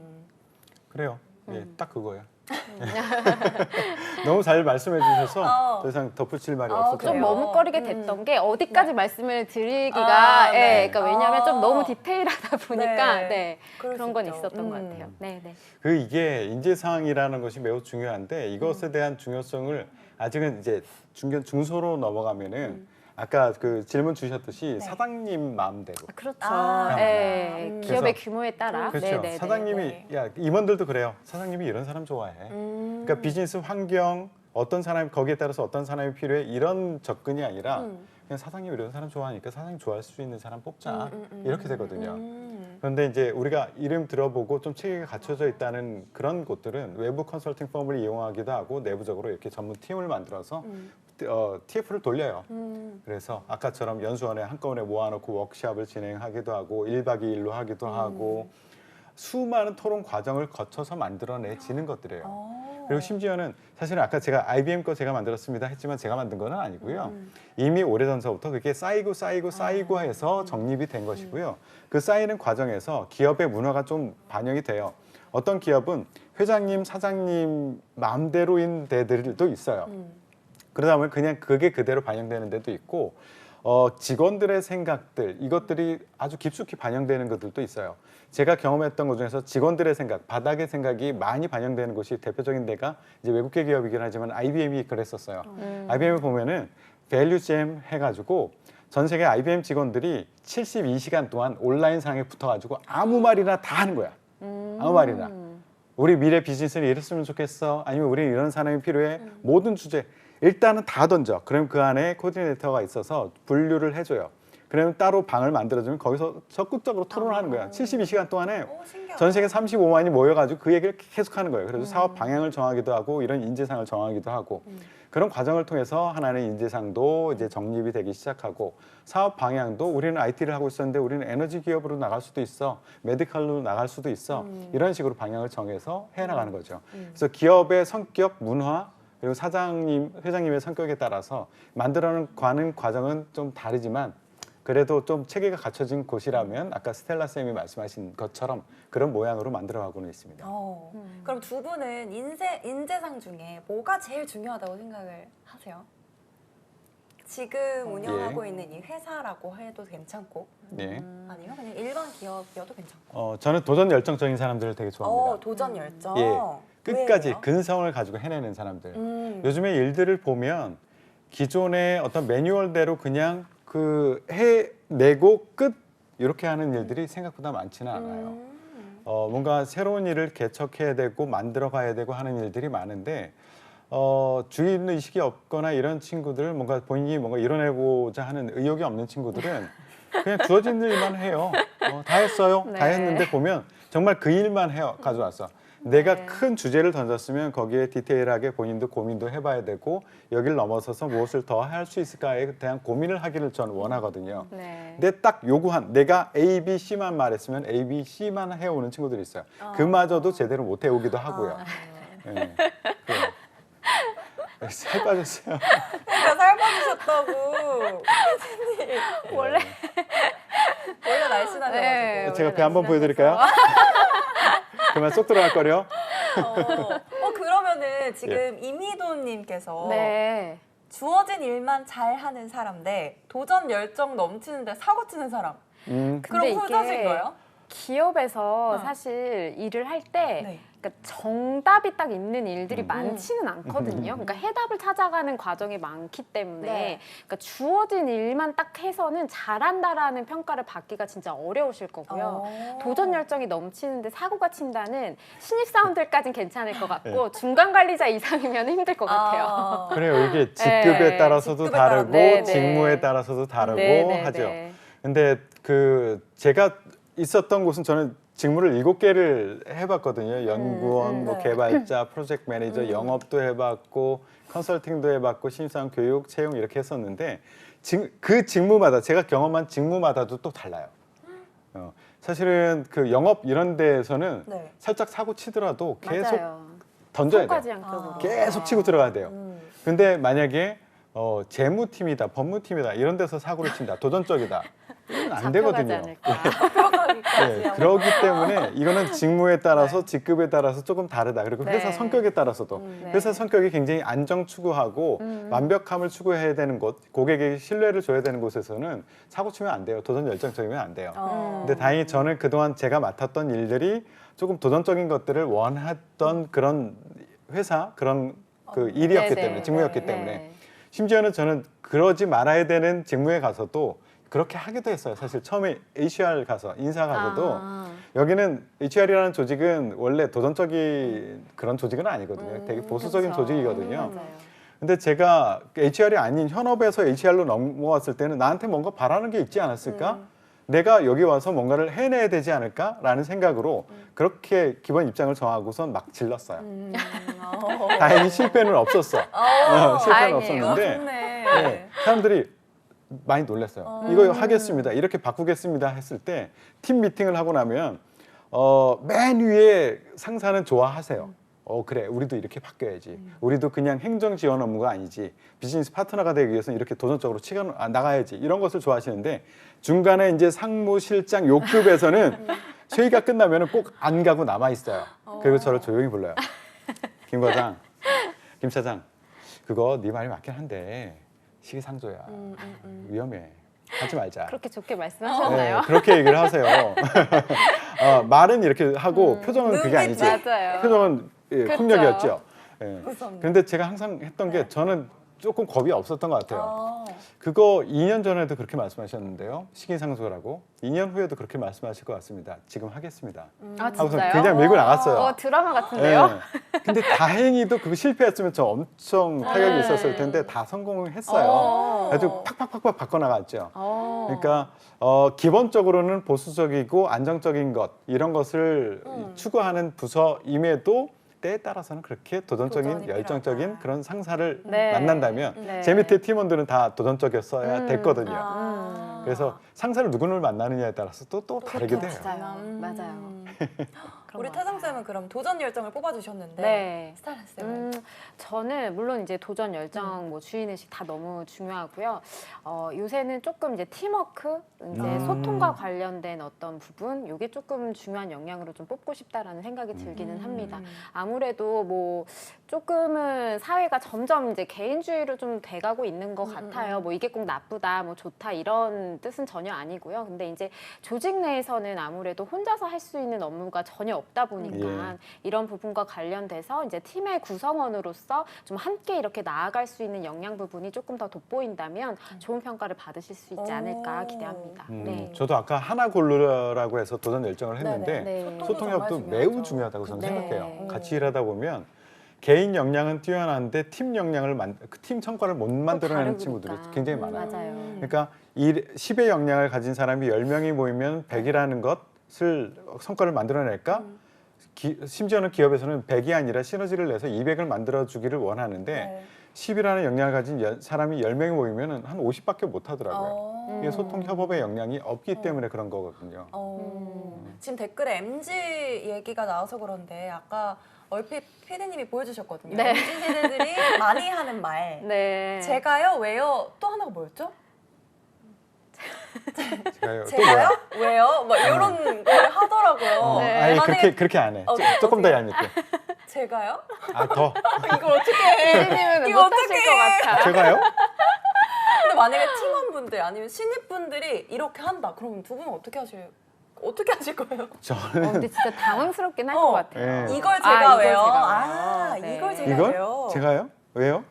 Speaker 2: 그래요. 예, 딱 그거예요. 너무 잘 말씀해 주셔서 더 이상 덧붙일 말이 없을 것
Speaker 1: 좀
Speaker 2: 같아요.
Speaker 1: 머뭇거리게 됐던 게 어디까지 말씀을 드리기가
Speaker 3: 네.
Speaker 1: 그러니까 왜냐하면 좀 너무 디테일하다 보니까
Speaker 3: 네.
Speaker 1: 네,
Speaker 3: 그럴
Speaker 1: 그런
Speaker 3: 수
Speaker 1: 건
Speaker 3: 있죠.
Speaker 1: 있었던 것 같아요. 네, 네.
Speaker 2: 이게 인재상이라는 것이 매우 중요한데 이것에 대한 중요성을 아직은 이제 중소로 넘어가면은 아까 그 질문 주셨듯이 사장님 마음대로.
Speaker 1: 그렇죠.
Speaker 3: 아,
Speaker 1: 기업의
Speaker 2: 그래서-
Speaker 1: 규모에 따라.
Speaker 2: 그렇죠.
Speaker 1: 네, 네, 네.
Speaker 2: 사장님이 야 임원들도 그래요. 사장님이 이런 사람 좋아해. 그러니까 비즈니스 환경 어떤 사람이 거기에 따라서 어떤 사람이 필요해 이런 접근이 아니라 그냥 사장님 이런 사람 좋아하니까 사장님 좋아할 수 있는 사람 뽑자 이렇게 되거든요. 그런데 이제 우리가 이름 들어보고 좀 체계가 갖춰져 있다는 그런 곳들은 외부 컨설팅 펌을 이용하기도 하고 내부적으로 이렇게 전문 팀을 만들어서 TF를 돌려요. 그래서 아까처럼 연수원에 한꺼번에 모아놓고 워크숍을 진행하기도 하고 1박 2일로 하기도 하고 수많은 토론 과정을 거쳐서 만들어내지는 것들이에요. 그리고 심지어는 사실은 아까 제가 IBM 거 제가 만들었습니다 했지만 제가 만든 건 아니고요. 이미 오래전서부터 그게 쌓이고 해서 정립이 된 것이고요. 그 쌓이는 과정에서 기업의 문화가 좀 반영이 돼요. 어떤 기업은 회장님, 사장님 마음대로인 데들도 있어요. 그러다 보면 그냥 그게 그대로 반영되는 데도 있고 직원들의 생각들 이것들이 아주 깊숙이 반영되는 것들도 있어요. 제가 경험했던 것 중에서 직원들의 생각, 바닥의 생각이 많이 반영되는 곳이 대표적인 데가 이제 외국계 기업이긴 하지만 IBM이 그랬었어요. IBM을 보면은 밸류잼 해가지고 전 세계 IBM 직원들이 72시간 동안 온라인 상에 붙어가지고 아무 말이나 다 하는 거야. 아무 말이나. 우리 미래 비즈니스는 이랬으면 좋겠어. 아니면 우리는 이런 사람이 필요해. 모든 주제. 일단은 다 던져. 그럼 그 안에 코디네이터가 있어서 분류를 해줘요. 그러면 따로 방을 만들어주면 거기서 적극적으로 토론을 하는 거야. 72시간 동안에
Speaker 3: 신기하다.
Speaker 2: 전 세계 35만이 모여가지고 그 얘기를 계속하는 거예요. 그래서 사업 방향을 정하기도 하고 이런 인재상을 정하기도 하고 그런 과정을 통해서 하나는 인재상도 이제 정립이 되기 시작하고 사업 방향도 우리는 IT를 하고 있었는데 우리는 에너지 기업으로 나갈 수도 있어, 메디컬로 나갈 수도 있어 이런 식으로 방향을 정해서 해나가는 거죠. 그래서 기업의 성격, 문화 그리고 사장님, 회장님의 성격에 따라서 만들어가는 과정은 좀 다르지만 그래도 좀 체계가 갖춰진 곳이라면 아까 스텔라 쌤이 말씀하신 것처럼 그런 모양으로 만들어가고는 있습니다.
Speaker 3: 그럼 두 분은 인재상 중에 뭐가 제일 중요하다고 생각을 하세요? 지금 운영하고 있는 이 회사라고 해도 괜찮고
Speaker 2: 네.
Speaker 3: 아니면 그냥 일반 기업이어도 괜찮고.
Speaker 2: 저는 도전 열정적인 사람들을 되게 좋아합니다.
Speaker 3: 도전 열정.
Speaker 2: 예, 끝까지
Speaker 3: 왜요?
Speaker 2: 근성을 가지고 해내는 사람들. 요즘에 일들을 보면 기존의 어떤 매뉴얼대로 그냥 그 해내고 끝 이렇게 하는 일들이 생각보다 많지는 않아요. 뭔가 새로운 일을 개척해야 되고 만들어 가야 되고 하는 일들이 많은데 주의 있는 의식이 없거나 이런 친구들 뭔가 본인이 뭔가 이뤄내고자 하는 의욕이 없는 친구들은 그냥 주어진 일만 해요. 다 했어요. 다
Speaker 1: 네.
Speaker 2: 했는데 보면 정말 그 일만 해요. 가져와서. 내가 큰 주제를 던졌으면 거기에 디테일하게 본인도 고민도 해봐야 되고 여기를 넘어서서 무엇을 더 할 수 있을까에 대한 고민을 하기를 저는 원하거든요.
Speaker 1: 네.
Speaker 2: 근데 딱 요구한 내가 A, B, C만 말했으면 A, B, C만 해오는 친구들이 있어요. 그마저도 제대로 못 해오기도 하고요. 네. 그래요. 살 빠졌어요.
Speaker 3: 그러니까 살 빠지셨다고.
Speaker 1: 원래
Speaker 3: 원래 날씬하셔가지고.
Speaker 1: 네.
Speaker 2: 제가 배 한번 보여드릴까요? 그만 쏙 들어갈 거려.
Speaker 3: 그러면은 지금 이미도님께서
Speaker 1: 네.
Speaker 3: 주어진 일만 잘하는 사람 대 도전 열정 넘치는데 사고 치는 사람.
Speaker 2: 음,
Speaker 3: 그럼
Speaker 1: 근데
Speaker 3: 후자신
Speaker 1: 이게
Speaker 3: 거예요?
Speaker 1: 기업에서 사실 일을 할 때
Speaker 3: 네.
Speaker 1: 그러니까 정답이 딱 있는 일들이 많지는 않거든요. 그러니까 해답을 찾아가는 과정이 많기 때문에
Speaker 3: 네.
Speaker 1: 그러니까 주어진 일만 딱 해서는 잘한다라는 평가를 받기가 진짜 어려우실 거고요. 도전 열정이 넘치는데 사고가 친다는 신입사원들까지는 괜찮을 것 같고 중간 관리자 이상이면 힘들 것 같아요.
Speaker 2: 그래요. 이게 직급에
Speaker 1: 네,
Speaker 2: 따라서도
Speaker 3: 직급에
Speaker 2: 다르고
Speaker 1: 따라- 네, 네.
Speaker 2: 직무에 따라서도 다르고
Speaker 1: 네, 네,
Speaker 2: 하죠.
Speaker 1: 네.
Speaker 2: 근데 그 제가 있었던 곳은 저는 직무를 7개를 해봤거든요. 연구원, 뭐
Speaker 3: 네.
Speaker 2: 개발자, 프로젝트 매니저, 영업도 해봤고 컨설팅도 해봤고 신입사원 교육, 채용 이렇게 했었는데 그 직무마다 제가 경험한 직무마다도 또 달라요. 사실은 그 영업 이런 데에서는
Speaker 3: 네.
Speaker 2: 살짝 사고 치더라도 계속
Speaker 1: 맞아요.
Speaker 2: 던져야 돼요.
Speaker 1: 손까지 양쪽으로.
Speaker 2: 계속 치고 들어가야 돼요. 근데 만약에 재무팀이다, 법무팀이다 이런 데서 사고를 친다, 도전적이다. 이건 안
Speaker 1: 잡혀가지
Speaker 2: 되거든요.
Speaker 1: 않을까.
Speaker 2: 네, 그렇기 때문에 이거는 직무에 따라서 직급에 따라서 조금 다르다. 그리고
Speaker 1: 네.
Speaker 2: 회사 성격에 따라서도
Speaker 1: 네.
Speaker 2: 회사 성격이 굉장히 안정 추구하고 완벽함을 추구해야 되는 곳, 고객에게 신뢰를 줘야 되는 곳에서는 사고 치면 안 돼요. 도전 열정적이면 안 돼요. 근데 다행히 저는 그동안 제가 맡았던 일들이 조금 도전적인 것들을 원했던 그런 회사 그런 그 일이었기
Speaker 1: 네네.
Speaker 2: 때문에 직무였기
Speaker 1: 네.
Speaker 2: 때문에 심지어는 저는 그러지 말아야 되는 직무에 가서도 그렇게 하기도 했어요. 사실 처음에 HR 가서 인사 가서도 여기는 HR이라는 조직은 원래 도전적인 그런 조직은 아니거든요. 되게 보수적인
Speaker 1: 그렇죠.
Speaker 2: 조직이거든요.
Speaker 1: 맞아요.
Speaker 2: 근데 제가 HR이 아닌 현업에서 HR로 넘어왔을 때는 나한테 뭔가 바라는 게 있지 않았을까? 내가 여기 와서 뭔가를 해내야 되지 않을까라는 생각으로 그렇게 기본 입장을 정하고선 막 질렀어요. 다행히 실패는 없었어. 실패는
Speaker 1: 다행이에요.
Speaker 2: 없었는데
Speaker 3: 좋네.
Speaker 2: 네, 사람들이 많이 놀랐어요. 이거 하겠습니다. 이렇게 바꾸겠습니다 했을 때 팀 미팅을 하고 나면 맨 위에 상사는 좋아하세요. 그래 우리도 이렇게 바뀌어야지. 우리도 그냥 행정 지원 업무가 아니지. 비즈니스 파트너가 되기 위해서는 이렇게 도전적으로 나가야지. 이런 것을 좋아하시는데 중간에 이제 상무실장 요급에서는 회의가 끝나면 꼭 안 가고 남아 있어요. 그리고 저를 조용히 불러요. 김 과장, 김 차장, 그거 네 말이 맞긴 한데 시기상조야. 위험해. 하지 말자.
Speaker 1: 그렇게 좋게 말씀하셨나요?
Speaker 2: 네, 그렇게 얘기를 하세요. 말은 이렇게 하고 표정은 그게 아니지.
Speaker 1: 맞아요.
Speaker 2: 표정은
Speaker 1: 그쵸.
Speaker 2: 폭력이었죠. 예.
Speaker 3: 무섭네.
Speaker 2: 그런데 제가 항상 했던 게 저는 조금 겁이 없었던 것 같아요. 그거 2년 전에도 그렇게 말씀하셨는데요. 시기상조라고. 2년 후에도 그렇게 말씀하실 것 같습니다. 지금 하겠습니다.
Speaker 1: 아
Speaker 2: 하고서
Speaker 1: 진짜요?
Speaker 2: 그냥 밀고 나갔어요.
Speaker 1: 드라마 같은데요?
Speaker 2: 예. 근데 다행히도 그거 실패했으면 저 엄청 타격이 있었을 텐데 다 성공을 했어요. 아주 팍팍팍팍 바꿔나갔죠. 그러니까 기본적으로는 보수적이고 안정적인 것 이런 것을 추구하는 부서임에도 때에 따라서는 그렇게 도전적인
Speaker 3: 도전이
Speaker 2: 열정적인
Speaker 3: 필요하다.
Speaker 2: 그런 상사를
Speaker 1: 네.
Speaker 2: 만난다면
Speaker 1: 네.
Speaker 2: 제 밑에 팀원들은 다 도전적이었어야 됐거든요. 그래서 상사를 누구를 만나느냐에 따라서 또 다르게 돼요.
Speaker 1: 맞아요. 맞아요. 그런
Speaker 3: 우리
Speaker 1: 것
Speaker 3: 태성
Speaker 1: 같아요.
Speaker 3: 쌤은 그럼 도전 열정을 뽑아주셨는데
Speaker 1: 네.
Speaker 3: 스타일러 쌤은
Speaker 1: 저는 물론 이제 도전 열정, 뭐 주인의식 다 너무 중요하고요. 요새는 조금 이제 팀워크, 이제 소통과 관련된 어떤 부분, 이게 조금 중요한 역량으로 좀 뽑고 싶다라는 생각이 들기는 합니다. 아무래도 뭐 조금은 사회가 점점 이제 개인주의로 좀 돼가고 있는 것 같아요. 뭐 이게 꼭 나쁘다, 뭐 좋다 이런 뜻은 전혀 아니고요. 근데 이제 조직 내에서는 아무래도 혼자서 할 수 있는 업무가 전혀 없다 보니까 이런 부분과 관련돼서 이제 팀의 구성원으로서 좀 함께 이렇게 나아갈 수 있는 역량 부분이 조금 더 돋보인다면 좋은 평가를 받으실 수 있지 않을까 기대합니다. 네.
Speaker 2: 저도 아까 하나 고르라고 해서 도전 열정을 했는데
Speaker 1: 네.
Speaker 2: 소통력도
Speaker 3: 정말
Speaker 2: 매우
Speaker 3: 중요하죠.
Speaker 2: 중요하다고 저는
Speaker 1: 네.
Speaker 2: 생각해요. 같이 일하다 보면 개인 역량은 뛰어난데 팀 역량을 팀 성과를 못 만들어내는
Speaker 1: 다르니까.
Speaker 2: 친구들이 굉장히 많아요.
Speaker 1: 맞아요.
Speaker 2: 그러니까 10의 역량을 가진 사람이 10명이 모이면 100이라는 것을 성과를 만들어낼까? 심지어는 기업에서는 100이 아니라 시너지를 내서 200을 만들어주기를 원하는데
Speaker 3: 네.
Speaker 2: 10이라는 역량을 가진 사람이 10명이 모이면 한 50밖에 못 하더라고요. 이게 소통 협업의 역량이 없기 때문에 그런 거거든요.
Speaker 3: 지금 댓글에 MZ 얘기가 나와서 그런데 아까 얼핏 피디님이 보여주셨거든요.
Speaker 1: 네.
Speaker 3: MZ 세대들이 많이 하는 말.
Speaker 1: 네.
Speaker 3: 제가요, 왜요? 또 하나가 뭐였죠?
Speaker 2: 제가요. 또
Speaker 3: 제가요?
Speaker 2: 뭐야?
Speaker 3: 왜요? 막 이런 걸 하더라고요.
Speaker 1: 네.
Speaker 2: 아니
Speaker 3: 만약에
Speaker 2: 그렇게 안 해.
Speaker 3: 어떻게
Speaker 2: 조금 더 얄밉게.
Speaker 3: 제가요?
Speaker 2: 아 더.
Speaker 3: 이걸 어떻게 해?
Speaker 1: 피디님은
Speaker 3: 이거
Speaker 1: 못하실
Speaker 3: 어떡해.
Speaker 1: 것 같아.
Speaker 2: 제가요?
Speaker 3: 근데 만약에 팀원분들 아니면 신입분들이 이렇게 한다. 그럼 두 분은 어떻게 하실 거예요?
Speaker 2: 저는
Speaker 1: 근데 진짜 당황스럽긴 할 것 같아요.
Speaker 2: 네.
Speaker 3: 이걸 제가 왜요?
Speaker 1: 제가 왜요? 네.
Speaker 3: 이걸 제가
Speaker 2: 이걸
Speaker 3: 왜요?
Speaker 2: 제가요? 왜요?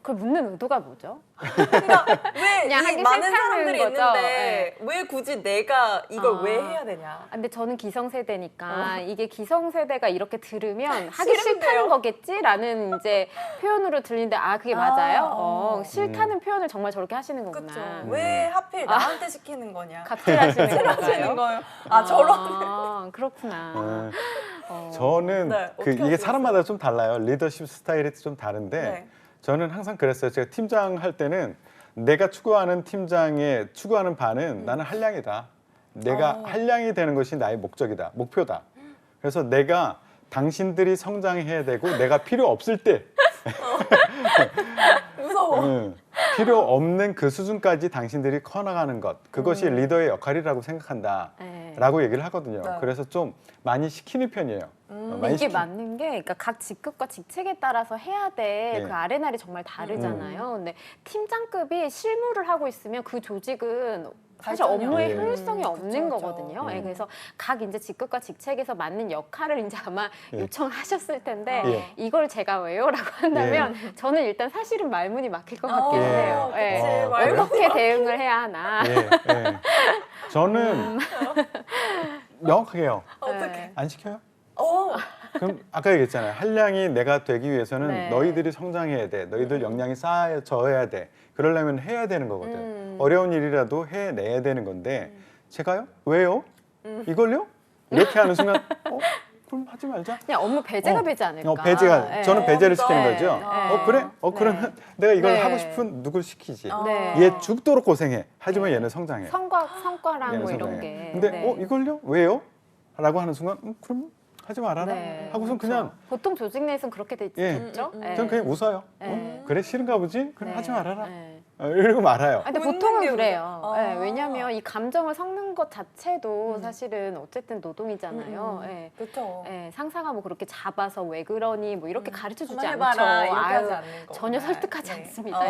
Speaker 1: 그걸 묻는 의도가 뭐죠?
Speaker 3: 그러니까 왜
Speaker 1: 그냥
Speaker 3: 이
Speaker 1: 하기
Speaker 3: 많은
Speaker 1: 싫다는
Speaker 3: 사람들이
Speaker 1: 거죠?
Speaker 3: 있는데 왜 굳이 내가 이걸
Speaker 1: 아.
Speaker 3: 왜 해야 되냐?
Speaker 1: 아, 근데 저는 기성세대니까 이게 기성세대가 이렇게 들으면 하기
Speaker 3: 싫은데요?
Speaker 1: 싫다는 거겠지라는 이제 표현으로 들리는데 그게 맞아요? 싫다는 표현을 정말 저렇게 하시는 거구나.
Speaker 3: 그렇죠. 왜 하필 나한테 시키는 거냐?
Speaker 1: 갑질하시는
Speaker 3: 하시는
Speaker 1: 건가요?
Speaker 3: 거예요. 저런.
Speaker 1: 그렇구나.
Speaker 2: 저는
Speaker 3: 네,
Speaker 2: 그
Speaker 3: 어떻게
Speaker 2: 이게 사람마다 좀 달라요. 리더십 스타일이 좀 다른데
Speaker 3: 네.
Speaker 2: 저는 항상 그랬어요. 제가 팀장 할 때는 내가 추구하는 팀장의 추구하는 바는 나는 한량이다. 내가 한량이 되는 것이 나의 목적이다. 목표다. 그래서 내가 당신들이 성장해야 되고 내가 필요 없을 때
Speaker 3: 무서워.
Speaker 2: 필요 없는 그 수준까지 당신들이 커나가는 것 그것이 리더의 역할이라고 생각한다
Speaker 1: 네.
Speaker 2: 라고 얘기를 하거든요.
Speaker 3: 네.
Speaker 2: 그래서 좀 많이 시키는 편이에요.
Speaker 1: 근데 이게 맞는 게, 그러니까 각 직급과 직책에 따라서 해야 돼.
Speaker 2: 네.
Speaker 1: 그 아레날이 정말 다르잖아요. 근데 팀장급이 실무를 하고 있으면 그 조직은 사실
Speaker 3: 발전이
Speaker 1: 업무의
Speaker 2: 없죠.
Speaker 1: 효율성이 없는
Speaker 3: 그쵸.
Speaker 1: 거거든요. 예, 그래서 각 이제 직급과 직책에서 맞는 역할을 이제 아마 요청하셨을 텐데
Speaker 2: 예.
Speaker 1: 이걸 제가 왜요라고 한다면 저는 일단 사실은 말문이 막힐 것 같긴
Speaker 2: 예.
Speaker 1: 해요.
Speaker 3: 그치.
Speaker 1: 예.
Speaker 3: 말문이
Speaker 1: 어떻게 대응을 해야 하나.
Speaker 2: 예, 예. 저는 명확하게요.
Speaker 3: 어떻게?
Speaker 1: 네.
Speaker 2: 안 시켜요? 그럼 아까 얘기했잖아요. 한량이 내가 되기 위해서는
Speaker 1: 네.
Speaker 2: 너희들이 성장해야 돼. 너희들 역량이 쌓여져야 돼. 그러려면 해야 되는 거거든. 어려운 일이라도 해내야 되는 건데 제가요? 왜요? 이걸요? 이렇게 하는 순간 그럼 하지 말자.
Speaker 1: 그냥 업무 배제가 되지 않을까.
Speaker 2: 배제가
Speaker 1: 예.
Speaker 2: 저는 배제를
Speaker 3: 진짜.
Speaker 2: 시키는 거죠.
Speaker 1: 네.
Speaker 2: 그래? 그러면 내가 이걸
Speaker 1: 네.
Speaker 2: 하고 싶은 누굴 시키지.
Speaker 1: 네.
Speaker 2: 얘 죽도록 고생해. 하지만 얘는 성장해.
Speaker 1: 성과랑
Speaker 2: 얘는
Speaker 1: 뭐 이런
Speaker 2: 성장해.
Speaker 1: 게.
Speaker 2: 근데
Speaker 1: 네.
Speaker 2: 이걸요? 왜요? 라고 하는 순간 그럼 하지 말아라.
Speaker 1: 네.
Speaker 2: 하고선 그냥
Speaker 1: 보통 조직 내에서는 그렇게 돼
Speaker 2: 예.
Speaker 1: 있죠. 예.
Speaker 2: 저는 그냥 웃어요.
Speaker 1: 네.
Speaker 2: 그래 싫은가 보지? 그럼
Speaker 1: 네.
Speaker 2: 하지 말아라.
Speaker 1: 네.
Speaker 2: 이러고 말아요.
Speaker 1: 근데
Speaker 3: 웃는
Speaker 1: 보통은
Speaker 3: 게
Speaker 1: 그래요.
Speaker 3: 웃겨.
Speaker 1: 예, 왜냐하면 이 감정을 섞는 것 자체도 사실은 어쨌든 노동이잖아요. 예.
Speaker 3: 그렇죠.
Speaker 1: 예, 상사가 뭐 그렇게 잡아서 왜 그러니 뭐 이렇게 가르쳐 주지 않죠.
Speaker 3: 해봐라 이렇게
Speaker 1: 아유,
Speaker 3: 하지 않는 거.
Speaker 1: 전혀 설득하지 않습니다.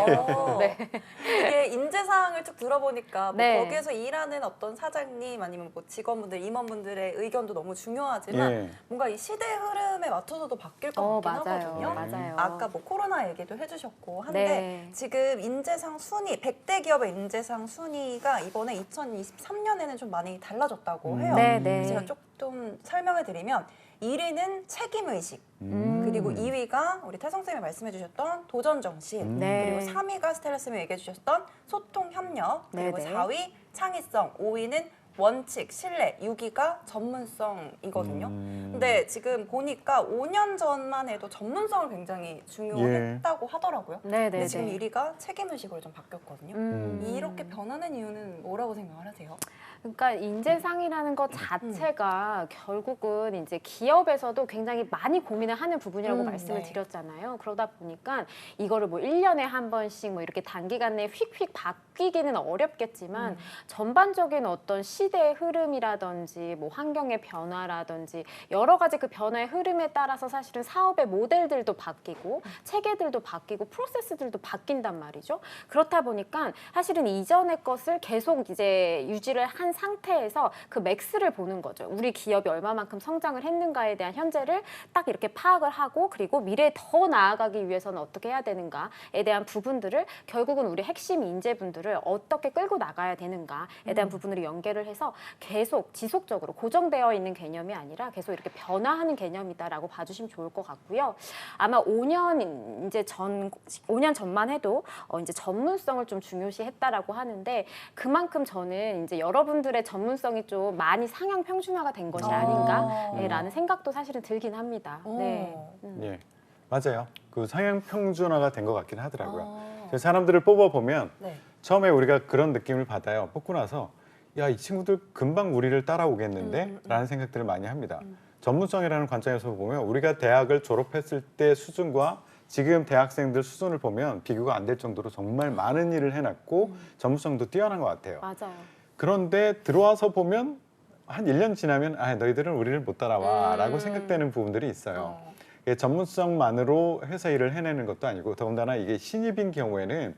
Speaker 3: 네. 이게 인재상을 쭉 들어보니까 뭐
Speaker 1: 네.
Speaker 3: 거기에서 일하는 어떤 사장님 아니면 뭐 직원분들, 임원분들의 의견도 너무 중요하지만
Speaker 2: 예.
Speaker 3: 뭔가 이 시대 흐름에 맞춰서도 바뀔 것 같긴
Speaker 1: 맞아요.
Speaker 3: 하거든요.
Speaker 1: 맞아요.
Speaker 3: 아까 뭐 코로나 얘기도 해주셨고 한데
Speaker 1: 네.
Speaker 3: 지금 인재상 순위 100대 기업의 인재상 순위가 이번에 2023년에는 좀 많이 달라졌다고 해요.
Speaker 1: 네, 네.
Speaker 3: 제가 조금 설명을 드리면 1위는 책임의식, 그리고 2위가 우리 태성쌤이 말씀해주셨던 도전정신,
Speaker 1: 네.
Speaker 3: 그리고 3위가 스텔라쌤이 얘기해주셨던 소통협력, 그리고
Speaker 1: 네, 네.
Speaker 3: 4위 창의성, 5위는 원칙, 신뢰, 유기가 전문성이거든요.
Speaker 2: 음.
Speaker 3: 근데 지금 보니까 5년 전만 해도 전문성을 굉장히 중요했다고 하더라고요.
Speaker 1: 네,
Speaker 3: 근데
Speaker 1: 네,
Speaker 3: 지금
Speaker 1: 네.
Speaker 3: 1위가 책임의식으로 좀 바뀌었거든요. 이렇게 변하는 이유는 뭐라고 생각을 하세요?
Speaker 1: 그러니까 인재상이라는 것 자체가 결국은 이제 기업에서도 굉장히 많이 고민을 하는 부분이라고 말씀을
Speaker 3: 네.
Speaker 1: 드렸잖아요. 그러다 보니까 이거를 뭐 1년에 한 번씩 뭐 이렇게 단기간 내에 휙휙 바뀌기는 어렵겠지만 전반적인 어떤 시대의 흐름이라든지 뭐 환경의 변화라든지 여러 가지 그 변화의 흐름에 따라서 사실은 사업의 모델들도 바뀌고 체계들도 바뀌고 프로세스들도 바뀐단 말이죠. 그렇다 보니까 사실은 이전의 것을 계속 이제 유지를 한 상태에서 그 맥스를 보는 거죠. 우리 기업이 얼마만큼 성장을 했는가에 대한 현재를 딱 이렇게 파악을 하고 그리고 미래에 더 나아가기 위해서는 어떻게 해야 되는가에 대한 부분들을 결국은 우리 핵심 인재분들을 어떻게 끌고 나가야 되는가에 대한 부분으로 연계를 해서 계속 지속적으로 고정되어 있는 개념이 아니라 계속 이렇게 변화하는 개념이다라고 봐주시면 좋을 것 같고요. 아마 5년 전만 해도 이제 전문성을 좀 중요시했다라고 하는데 그만큼 저는 이제 여러분들의 전문성이 좀 많이 상향 평준화가 된 것이 아닌가라는 생각도 사실은 들긴 합니다. 네.
Speaker 2: 예, 맞아요. 그 상향 평준화가 된 것 같긴 하더라고요.
Speaker 3: 아.
Speaker 2: 그래서 사람들을 뽑아보면
Speaker 3: 네.
Speaker 2: 처음에 우리가 그런 느낌을 받아요. 뽑고 나서 야, 이 친구들 금방 우리를 따라오겠는데? 라는 생각들을 많이 합니다. 전문성이라는 관점에서 보면 우리가 대학을 졸업했을 때 수준과 지금 대학생들 수준을 보면 비교가 안 될 정도로 정말 많은 일을 해놨고 전문성도 뛰어난 것 같아요.
Speaker 1: 맞아요.
Speaker 2: 그런데 들어와서 보면 한 1년 지나면 아, 너희들은 우리를 못 따라와 라고 생각되는 부분들이 있어요. 이게 전문성만으로 회사 일을 해내는 것도 아니고 더군다나 이게 신입인 경우에는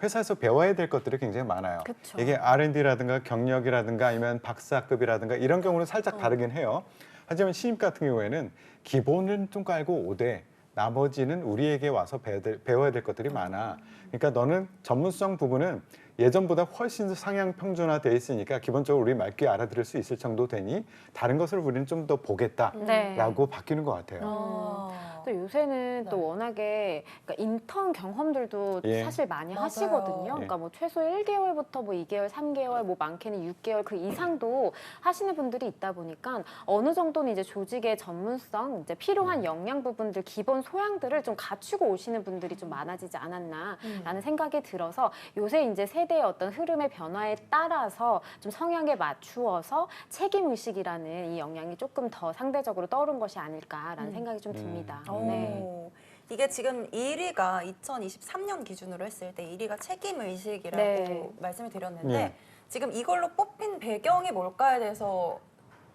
Speaker 2: 회사에서 배워야 될 것들이 굉장히 많아요.
Speaker 1: 그쵸.
Speaker 2: 이게 R&D라든가 경력이라든가 아니면 박사급이라든가 이런 경우는 살짝 다르긴 해요. 하지만 신입 같은 경우에는 기본은 좀 깔고 오되 나머지는 우리에게 와서 배워야 될 것들이 많아. 그러니까 너는 전문성 부분은 예전보다 훨씬 더 상향 평준화돼 있으니까 기본적으로 우리 말귀 알아들을 수 있을 정도 되니 다른 것을 우리는 좀 더 보겠다라고
Speaker 1: 네.
Speaker 2: 바뀌는 것 같아요.
Speaker 1: 또 요새는
Speaker 3: 네.
Speaker 1: 또 워낙에 그러니까 인턴 경험들도
Speaker 2: 예.
Speaker 1: 사실 많이
Speaker 3: 맞아요.
Speaker 1: 하시거든요.
Speaker 2: 예.
Speaker 1: 그러니까 뭐 최소 1개월부터 뭐 2개월, 3개월, 뭐 많게는 6개월 그 이상도 하시는 분들이 있다 보니까 어느 정도는 이제 조직의 전문성, 이제 필요한 역량 부분들, 기본 소양들을 좀 갖추고 오시는 분들이 좀 많아지지 않았나라는 생각이 들어서 요새 이제 세대의 어떤 흐름의 변화에 따라서 좀 성향에 맞추어서 책임 의식이라는 이 역량이 조금 더 상대적으로 떠오른 것이 아닐까라는 생각이 좀 듭니다. 네.
Speaker 3: 오. 이게 지금 1위가 2023년 기준으로 했을 때 1위가 책임의식이라고
Speaker 1: 네.
Speaker 3: 말씀을 드렸는데
Speaker 2: 네.
Speaker 3: 지금 이걸로 뽑힌 배경이 뭘까에 대해서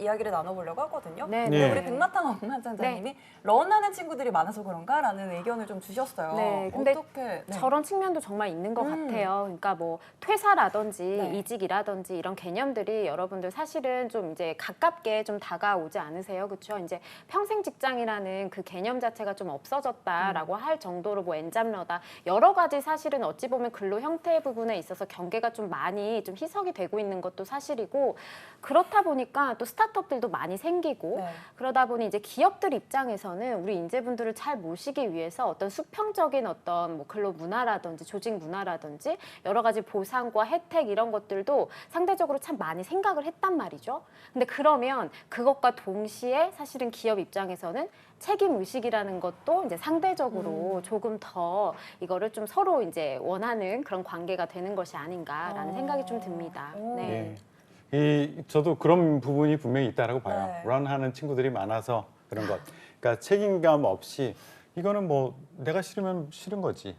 Speaker 3: 이야기를 나눠보려고 하거든요.
Speaker 1: 네,
Speaker 2: 네.
Speaker 3: 우리 백마탄 엄마장자님이 런하는 친구들이 많아서 그런가라는 의견을 좀 주셨어요.
Speaker 1: 네, 근데
Speaker 3: 어떻게 네.
Speaker 1: 저런 측면도 정말 있는 것 같아요. 그러니까 뭐 퇴사라든지
Speaker 3: 네.
Speaker 1: 이직이라든지 이런 개념들이 여러분들 사실은 좀 이제 가깝게 좀 다가오지 않으세요, 그렇죠? 이제 평생 직장이라는 그 개념 자체가 좀 없어졌다라고 할 정도로 뭐 엔잡러다 여러 가지 사실은 어찌 보면 근로 형태 부분에 있어서 경계가 좀 많이 좀 희석이 되고 있는 것도 사실이고 그렇다 보니까 또 스타트업들도 많이 생기고
Speaker 3: 네.
Speaker 1: 그러다 보니 이제 기업들 입장에서는 우리 인재분들을 잘 모시기 위해서 어떤 수평적인 어떤 뭐 근로 문화라든지 조직 문화라든지 여러 가지 보상과 혜택 이런 것들도 상대적으로 참 많이 생각을 했단 말이죠. 근데 그러면 그것과 동시에 사실은 기업 입장에서는 책임 의식이라는 것도 이제 상대적으로 조금 더 이거를 좀 서로 이제 원하는 그런 관계가 되는 것이 아닌가라는 생각이 좀 듭니다.
Speaker 3: 오.
Speaker 1: 네.
Speaker 2: 저도 그런 부분이 분명히 있다라고 봐요.
Speaker 3: 네.
Speaker 2: 런하는 친구들이 많아서 그런 것. 그러니까 책임감 없이 이거는 뭐 내가 싫으면 싫은 거지.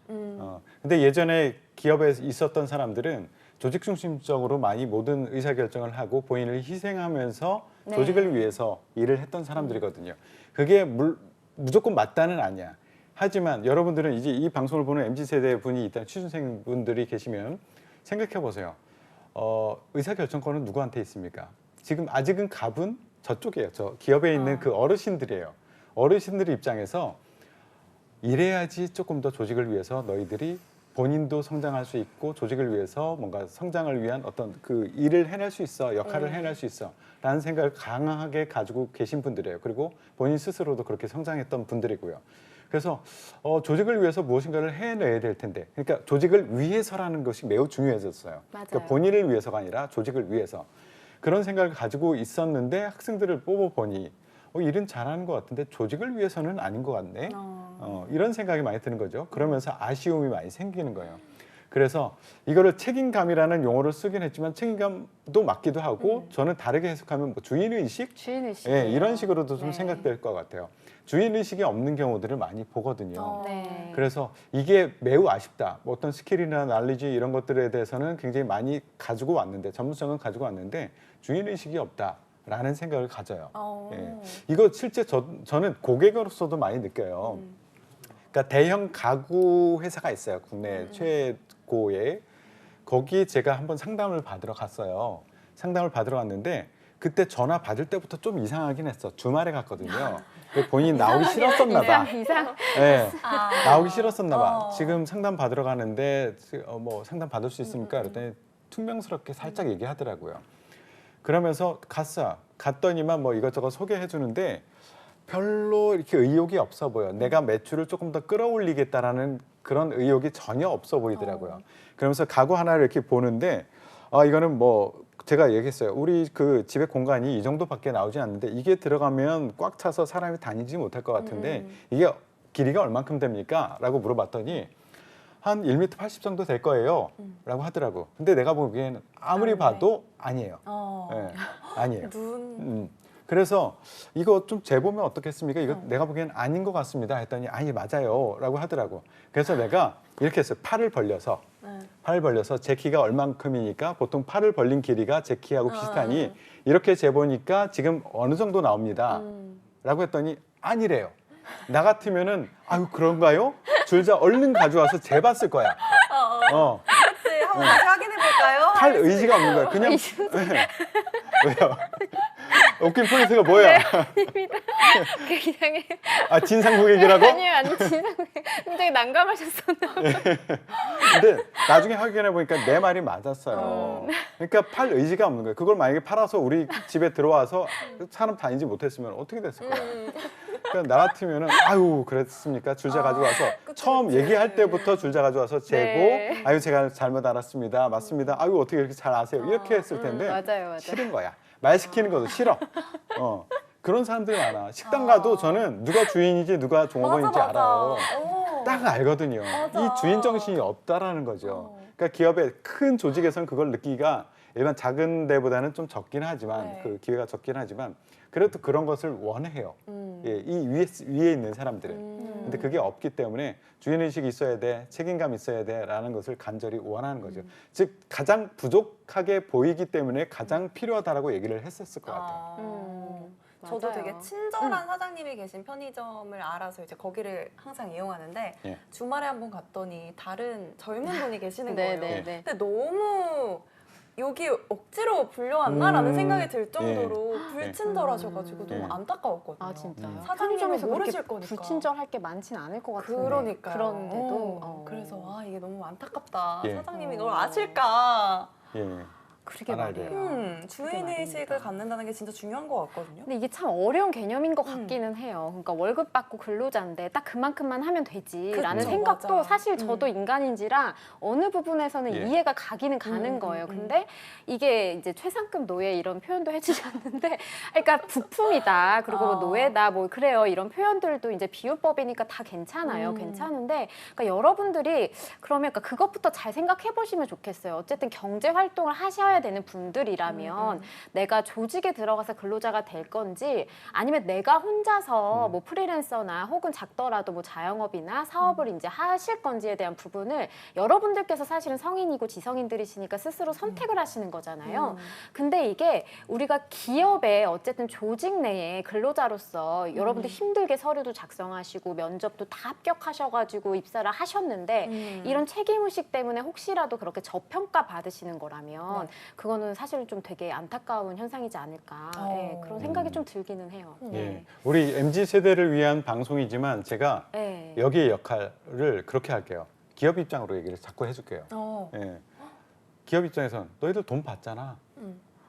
Speaker 2: 근데 예전에 기업에 있었던 사람들은 조직 중심적으로 많이 모든 의사결정을 하고 본인을 희생하면서
Speaker 1: 네.
Speaker 2: 조직을 위해서 일을 했던 사람들이거든요. 그게 무조건 맞다는 아니야. 하지만 여러분들은 이제 이 방송을 보는 MZ세대 분이 있다, 취준생 분들이 계시면 생각해 보세요. 의사결정권은 누구한테 있습니까? 지금 아직은 갑은 저쪽이에요. 저 기업에 있는 그 어르신들이에요. 어르신들 입장에서 이래야지 조금 더 조직을 위해서 너희들이 본인도 성장할 수 있고 조직을 위해서 뭔가 성장을 위한 어떤 그 일을 해낼 수 있어, 역할을 해낼 수 있어 라는 생각을 강하게 가지고 계신 분들이에요. 그리고 본인 스스로도 그렇게 성장했던 분들이고요. 그래서 조직을 위해서 무엇인가를 해내야 될 텐데, 그러니까 조직을 위해서라는 것이 매우 중요해졌어요.
Speaker 1: 맞아요.
Speaker 2: 그러니까 본인을 위해서가 아니라 조직을 위해서. 그런 생각을 가지고 있었는데 학생들을 뽑아보니 일은 잘하는 것 같은데 조직을 위해서는 아닌 것 같네. 이런 생각이 많이 드는 거죠. 그러면서 아쉬움이 많이 생기는 거예요. 그래서 이거를 책임감이라는 용어를 쓰긴 했지만 책임감도 맞기도 하고 저는 다르게 해석하면 뭐 주인의식?
Speaker 1: 주인의식.
Speaker 2: 예, 이런 식으로도 좀
Speaker 1: 네.
Speaker 2: 생각될 것 같아요. 주인의식이 없는 경우들을 많이 보거든요.
Speaker 1: 네.
Speaker 2: 그래서 이게 매우 아쉽다. 뭐 어떤 스킬이나 날리지 이런 것들에 대해서는 굉장히 많이 가지고 왔는데 전문성은 가지고 왔는데 주인의식이 없다라는 생각을 가져요. 예. 이거 실제 저는 고객으로서도 많이 느껴요. 그러니까 대형 가구 회사가 있어요. 국내 최고의. 거기 제가 한번 상담을 받으러 갔어요. 상담을 받으러 갔는데 그때 전화 받을 때부터 좀 이상하긴 했어. 주말에 갔거든요. 본인이 나오기 싫었었나 봐.
Speaker 1: 이상.
Speaker 2: 네,
Speaker 3: 아.
Speaker 2: 나오기 싫었었나 봐.
Speaker 3: 어.
Speaker 2: 지금 상담 받으러 가는데 뭐 상담 받을 수 있습니까? 그랬더니 퉁명스럽게 살짝 얘기하더라고요. 그러면서 갔더니만 뭐 이것저것 소개해 주는데 별로 이렇게 의욕이 없어 보여. 내가 매출을 조금 더 끌어올리겠다라는 그런 의욕이 전혀 없어 보이더라고요. 그러면서 가구 하나를 이렇게 보는데 이거는 뭐 제가 얘기했어요. 우리 그 집의 공간이 이 정도밖에 나오지 않는데 이게 들어가면 꽉 차서 사람이 다니지 못할 것 같은데 이게 길이가 얼만큼 됩니까? 라고 물어봤더니 한 1m 80 정도 될 거예요. 라고 하더라고. 근데 내가 보기에는 아무리 봐도 아니에요. 예, 아니에요.
Speaker 3: 눈.
Speaker 2: 그래서 이거 좀 재보면 어떻겠습니까? 이거 내가 보기엔 아닌 것 같습니다. 했더니 아니 맞아요. 라고 하더라고. 그래서 내가 이렇게 했어요. 팔을 벌려서 제 키가 얼만큼이니까 보통 팔을 벌린 길이가 제 키하고 비슷하니 이렇게 재보니까 지금 어느 정도 나옵니다. 라고 했더니 아니래요. 나 같으면은 아유 그런가요? 줄자 얼른 가져와서 재봤을 거야.
Speaker 3: 그치, 한번 다시 확인해 볼까요?
Speaker 2: 할 의지가 없는 거야. 그냥 네. 왜요? 웃긴 포인트가 뭐야?
Speaker 1: 굉장히
Speaker 2: 진상 고객이라고?
Speaker 1: 아니요 진상 굉장히 난감하셨었나 봐요.
Speaker 2: 근데 나중에 확인해 보니까 내 말이 맞았어요. 그러니까 팔 의지가 없는 거예요. 그걸 만약에 팔아서 우리 집에 들어와서 사람 다니지 못했으면 어떻게 됐을 거야? 그러니까 나 같으면은 아유 그랬습니까? 줄자 가져와서
Speaker 3: 그치,
Speaker 2: 처음
Speaker 3: 그치.
Speaker 2: 얘기할 때부터 줄자 가져와서 재고
Speaker 1: 네.
Speaker 2: 아유 제가 잘못 알았습니다. 맞습니다. 아유 어떻게 이렇게 잘 아세요? 이렇게 했을 텐데
Speaker 1: 맞아요.
Speaker 2: 싫은 거야. 말 시키는 것도 싫어. 그런 사람들이 많아. 식당 가도 저는 누가 주인인지 누가 종업원인지
Speaker 3: 맞아, 맞아.
Speaker 2: 알아요.
Speaker 3: 어.
Speaker 2: 딱 알거든요.
Speaker 3: 맞아.
Speaker 2: 이 주인 정신이 없다라는 거죠. 그러니까 기업의 큰 조직에서는 그걸 느끼기가 일반 작은 데보다는 좀 적긴 하지만
Speaker 3: 네.
Speaker 2: 그 기회가 적긴 하지만 그래도 그런 것을 원해요. 예, 이 위에 있는 사람들은. 근데 그게 없기 때문에 주인의식이 있어야 돼, 책임감 있어야 돼라는 것을 간절히 원하는 거죠. 즉 가장 부족하게 보이기 때문에 가장 필요하다라고 얘기를 했었을 것 같아요.
Speaker 3: 저도
Speaker 1: 맞아요.
Speaker 3: 되게 친절한 사장님이 계신 편의점을 알아서 이제 거기를 항상 이용하는데
Speaker 2: 예.
Speaker 3: 주말에 한번 갔더니 다른 젊은 분이 계시는
Speaker 1: 네,
Speaker 3: 거예요.
Speaker 1: 네, 네.
Speaker 3: 근데 너무 여기 억지로 불려왔나라는 생각이 들 정도로 불친절하셔가지고
Speaker 2: 예.
Speaker 3: 너무 안타까웠거든요.
Speaker 1: 아 진짜요?
Speaker 3: 사장님은
Speaker 1: 편의점에서
Speaker 3: 모르실
Speaker 1: 그렇게
Speaker 3: 거니까.
Speaker 1: 불친절할 게 많진 않을 것 같은데.
Speaker 3: 그러니까요.
Speaker 1: 그런데도
Speaker 3: 그래서 이게 너무 안타깝다.
Speaker 2: 예.
Speaker 3: 사장님이 이걸 아실까?
Speaker 2: 예.
Speaker 1: 그러게
Speaker 2: 알아야
Speaker 1: 말이에요.
Speaker 2: 돼요.
Speaker 3: 주인의식을
Speaker 1: 말입니다.
Speaker 3: 갖는다는 게 진짜 중요한 것 같거든요.
Speaker 1: 근데 이게 참 어려운 개념인 것 같기는 해요. 그러니까 월급 받고 근로자인데 딱 그만큼만 하면 되지라는
Speaker 3: 그쵸,
Speaker 1: 생각도
Speaker 3: 맞아.
Speaker 1: 사실 저도 인간인지라 어느 부분에서는
Speaker 2: 예.
Speaker 1: 이해가 가기는 가는 거예요. 근데 이게 이제 최상급 노예 이런 표현도 해주셨는데, 그러니까 부품이다, 그리고 뭐 노예다, 뭐 그래요. 이런 표현들도 이제 비유법이니까 다 괜찮아요. 괜찮은데, 그러니까 여러분들이 그러면 그러니까 그것부터 잘 생각해 보시면 좋겠어요. 어쨌든 경제 활동을 하셔야 되는 분들이라면 내가 조직에 들어가서 근로자가 될 건지 아니면 내가 혼자서 뭐 프리랜서나 혹은 작더라도 뭐 자영업이나 사업을 이제 하실 건지에 대한 부분을 여러분들께서 사실은 성인이고 지성인들이시니까 스스로 선택을 하시는 거잖아요. 근데 이게 우리가 기업에 어쨌든 조직 내에 근로자로서 여러분들 힘들게 서류도 작성하시고 면접도 다 합격하셔가지고 입사를 하셨는데 이런 책임의식 때문에 혹시라도 그렇게 저평가 받으시는 거라면 그거는 사실 좀 되게 안타까운 현상이지 않을까 예, 그런 생각이 좀 들기는 해요.
Speaker 2: 예. 우리 MZ 세대를 위한 방송이지만 제가
Speaker 1: 네.
Speaker 2: 여기의 역할을 그렇게 할게요. 기업 입장으로 얘기를 자꾸 해줄게요. 예. 기업 입장에선 너희들 돈 받잖아.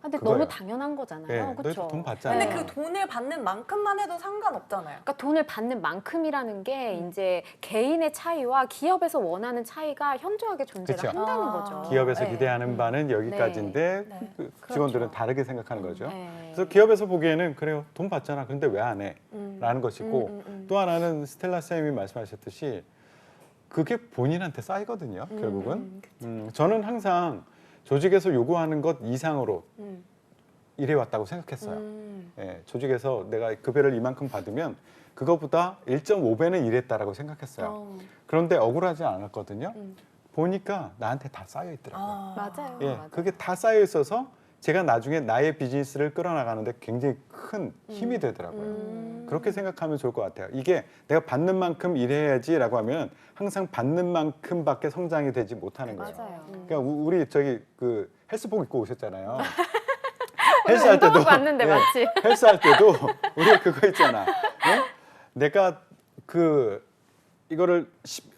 Speaker 1: 근데
Speaker 2: 그거예요.
Speaker 1: 너무 당연한 거잖아요.
Speaker 2: 예,
Speaker 1: 그렇죠.
Speaker 2: 너희도 돈 받잖아요.
Speaker 3: 근데 그 돈을 받는 만큼만 해도 상관없잖아요.
Speaker 1: 그러니까 돈을 받는 만큼이라는 게
Speaker 2: 음.
Speaker 1: 이제 개인의 차이와 기업에서 원하는 차이가 현저하게 존재를
Speaker 2: 그쵸.
Speaker 1: 한다는
Speaker 3: 아.
Speaker 1: 거죠.
Speaker 2: 기업에서
Speaker 1: 네.
Speaker 2: 기대하는 바는 여기까지인데
Speaker 3: 네.
Speaker 2: 그 직원들은
Speaker 1: 그렇죠.
Speaker 2: 다르게 생각하는 거죠.
Speaker 1: 네.
Speaker 2: 그래서 기업에서 보기에는 그래요, 돈 받잖아. 그런데 왜 안 해? 라는 것이고 또 하나는 스텔라 쌤이 말씀하셨듯이 그게 본인한테 쌓이거든요. 결국은 저는 항상 조직에서 요구하는 것 이상으로 일해왔다고 생각했어요. 예, 조직에서 내가 급여를 이만큼 받으면 그거보다 1.5배는 일했다라고 생각했어요. 그런데 억울하지 않았거든요. 보니까 나한테 다 쌓여 있더라고요.
Speaker 1: 맞아요.
Speaker 2: 예,
Speaker 1: 맞아요.
Speaker 2: 그게 다 쌓여 있어서 제가 나중에 나의 비즈니스를 끌어나가는데 굉장히 큰 힘이 되더라고요. 그렇게 생각하면 좋을 것 같아요. 이게 내가 받는 만큼 일해야지라고 하면 항상 받는 만큼밖에 성장이 되지 못하는 거예요.
Speaker 1: 맞아요.
Speaker 2: 그러니까 우리 저기 그 헬스복 입고 오셨잖아요. 헬스할 때도
Speaker 1: 운동복 봤는데
Speaker 2: 예,
Speaker 1: 맞지?
Speaker 2: 헬스할 때도 우리 그거 있잖아. 예? 내가 그 이거를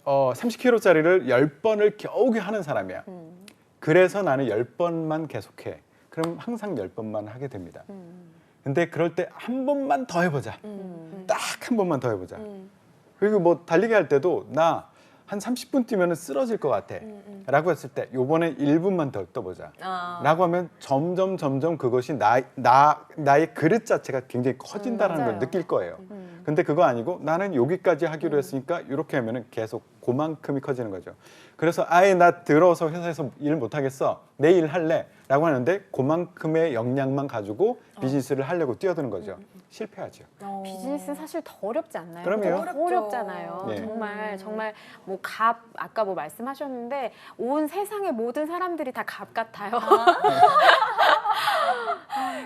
Speaker 2: 30kg짜리를 10번을 겨우 하는 사람이야. 그래서 나는 10번만 계속해. 그럼 항상 10번만 하게 됩니다. 근데 그럴 때 한 번만 더 해보자. 딱 한 번만 더 해보자. 그리고 뭐 달리기 할 때도 나 한 30분 뛰면 쓰러질 것 같아. 라고 했을 때 요번에 1분만 더 떠보자. 라고 하면 점점 그것이 나의 그릇 자체가 굉장히 커진다는 걸
Speaker 1: 맞아요.
Speaker 2: 느낄 거예요. 근데 그거 아니고 나는 여기까지 하기로 했으니까 이렇게 하면은 계속 그만큼이 커지는 거죠. 그래서 아예 나 들어서 회사에서 일 못하겠어. 내일 할래. 라고 하는데 그만큼의 역량만 가지고 비즈니스를 하려고 뛰어드는 거죠. 실패하죠.
Speaker 1: 비즈니스는 사실 더 어렵지 않나요?
Speaker 2: 그럼요.
Speaker 1: 더 어렵잖아요.
Speaker 2: 네.
Speaker 1: 정말 뭐 아까 뭐 말씀하셨는데 온 세상의 모든 사람들이 다 갑 같아요.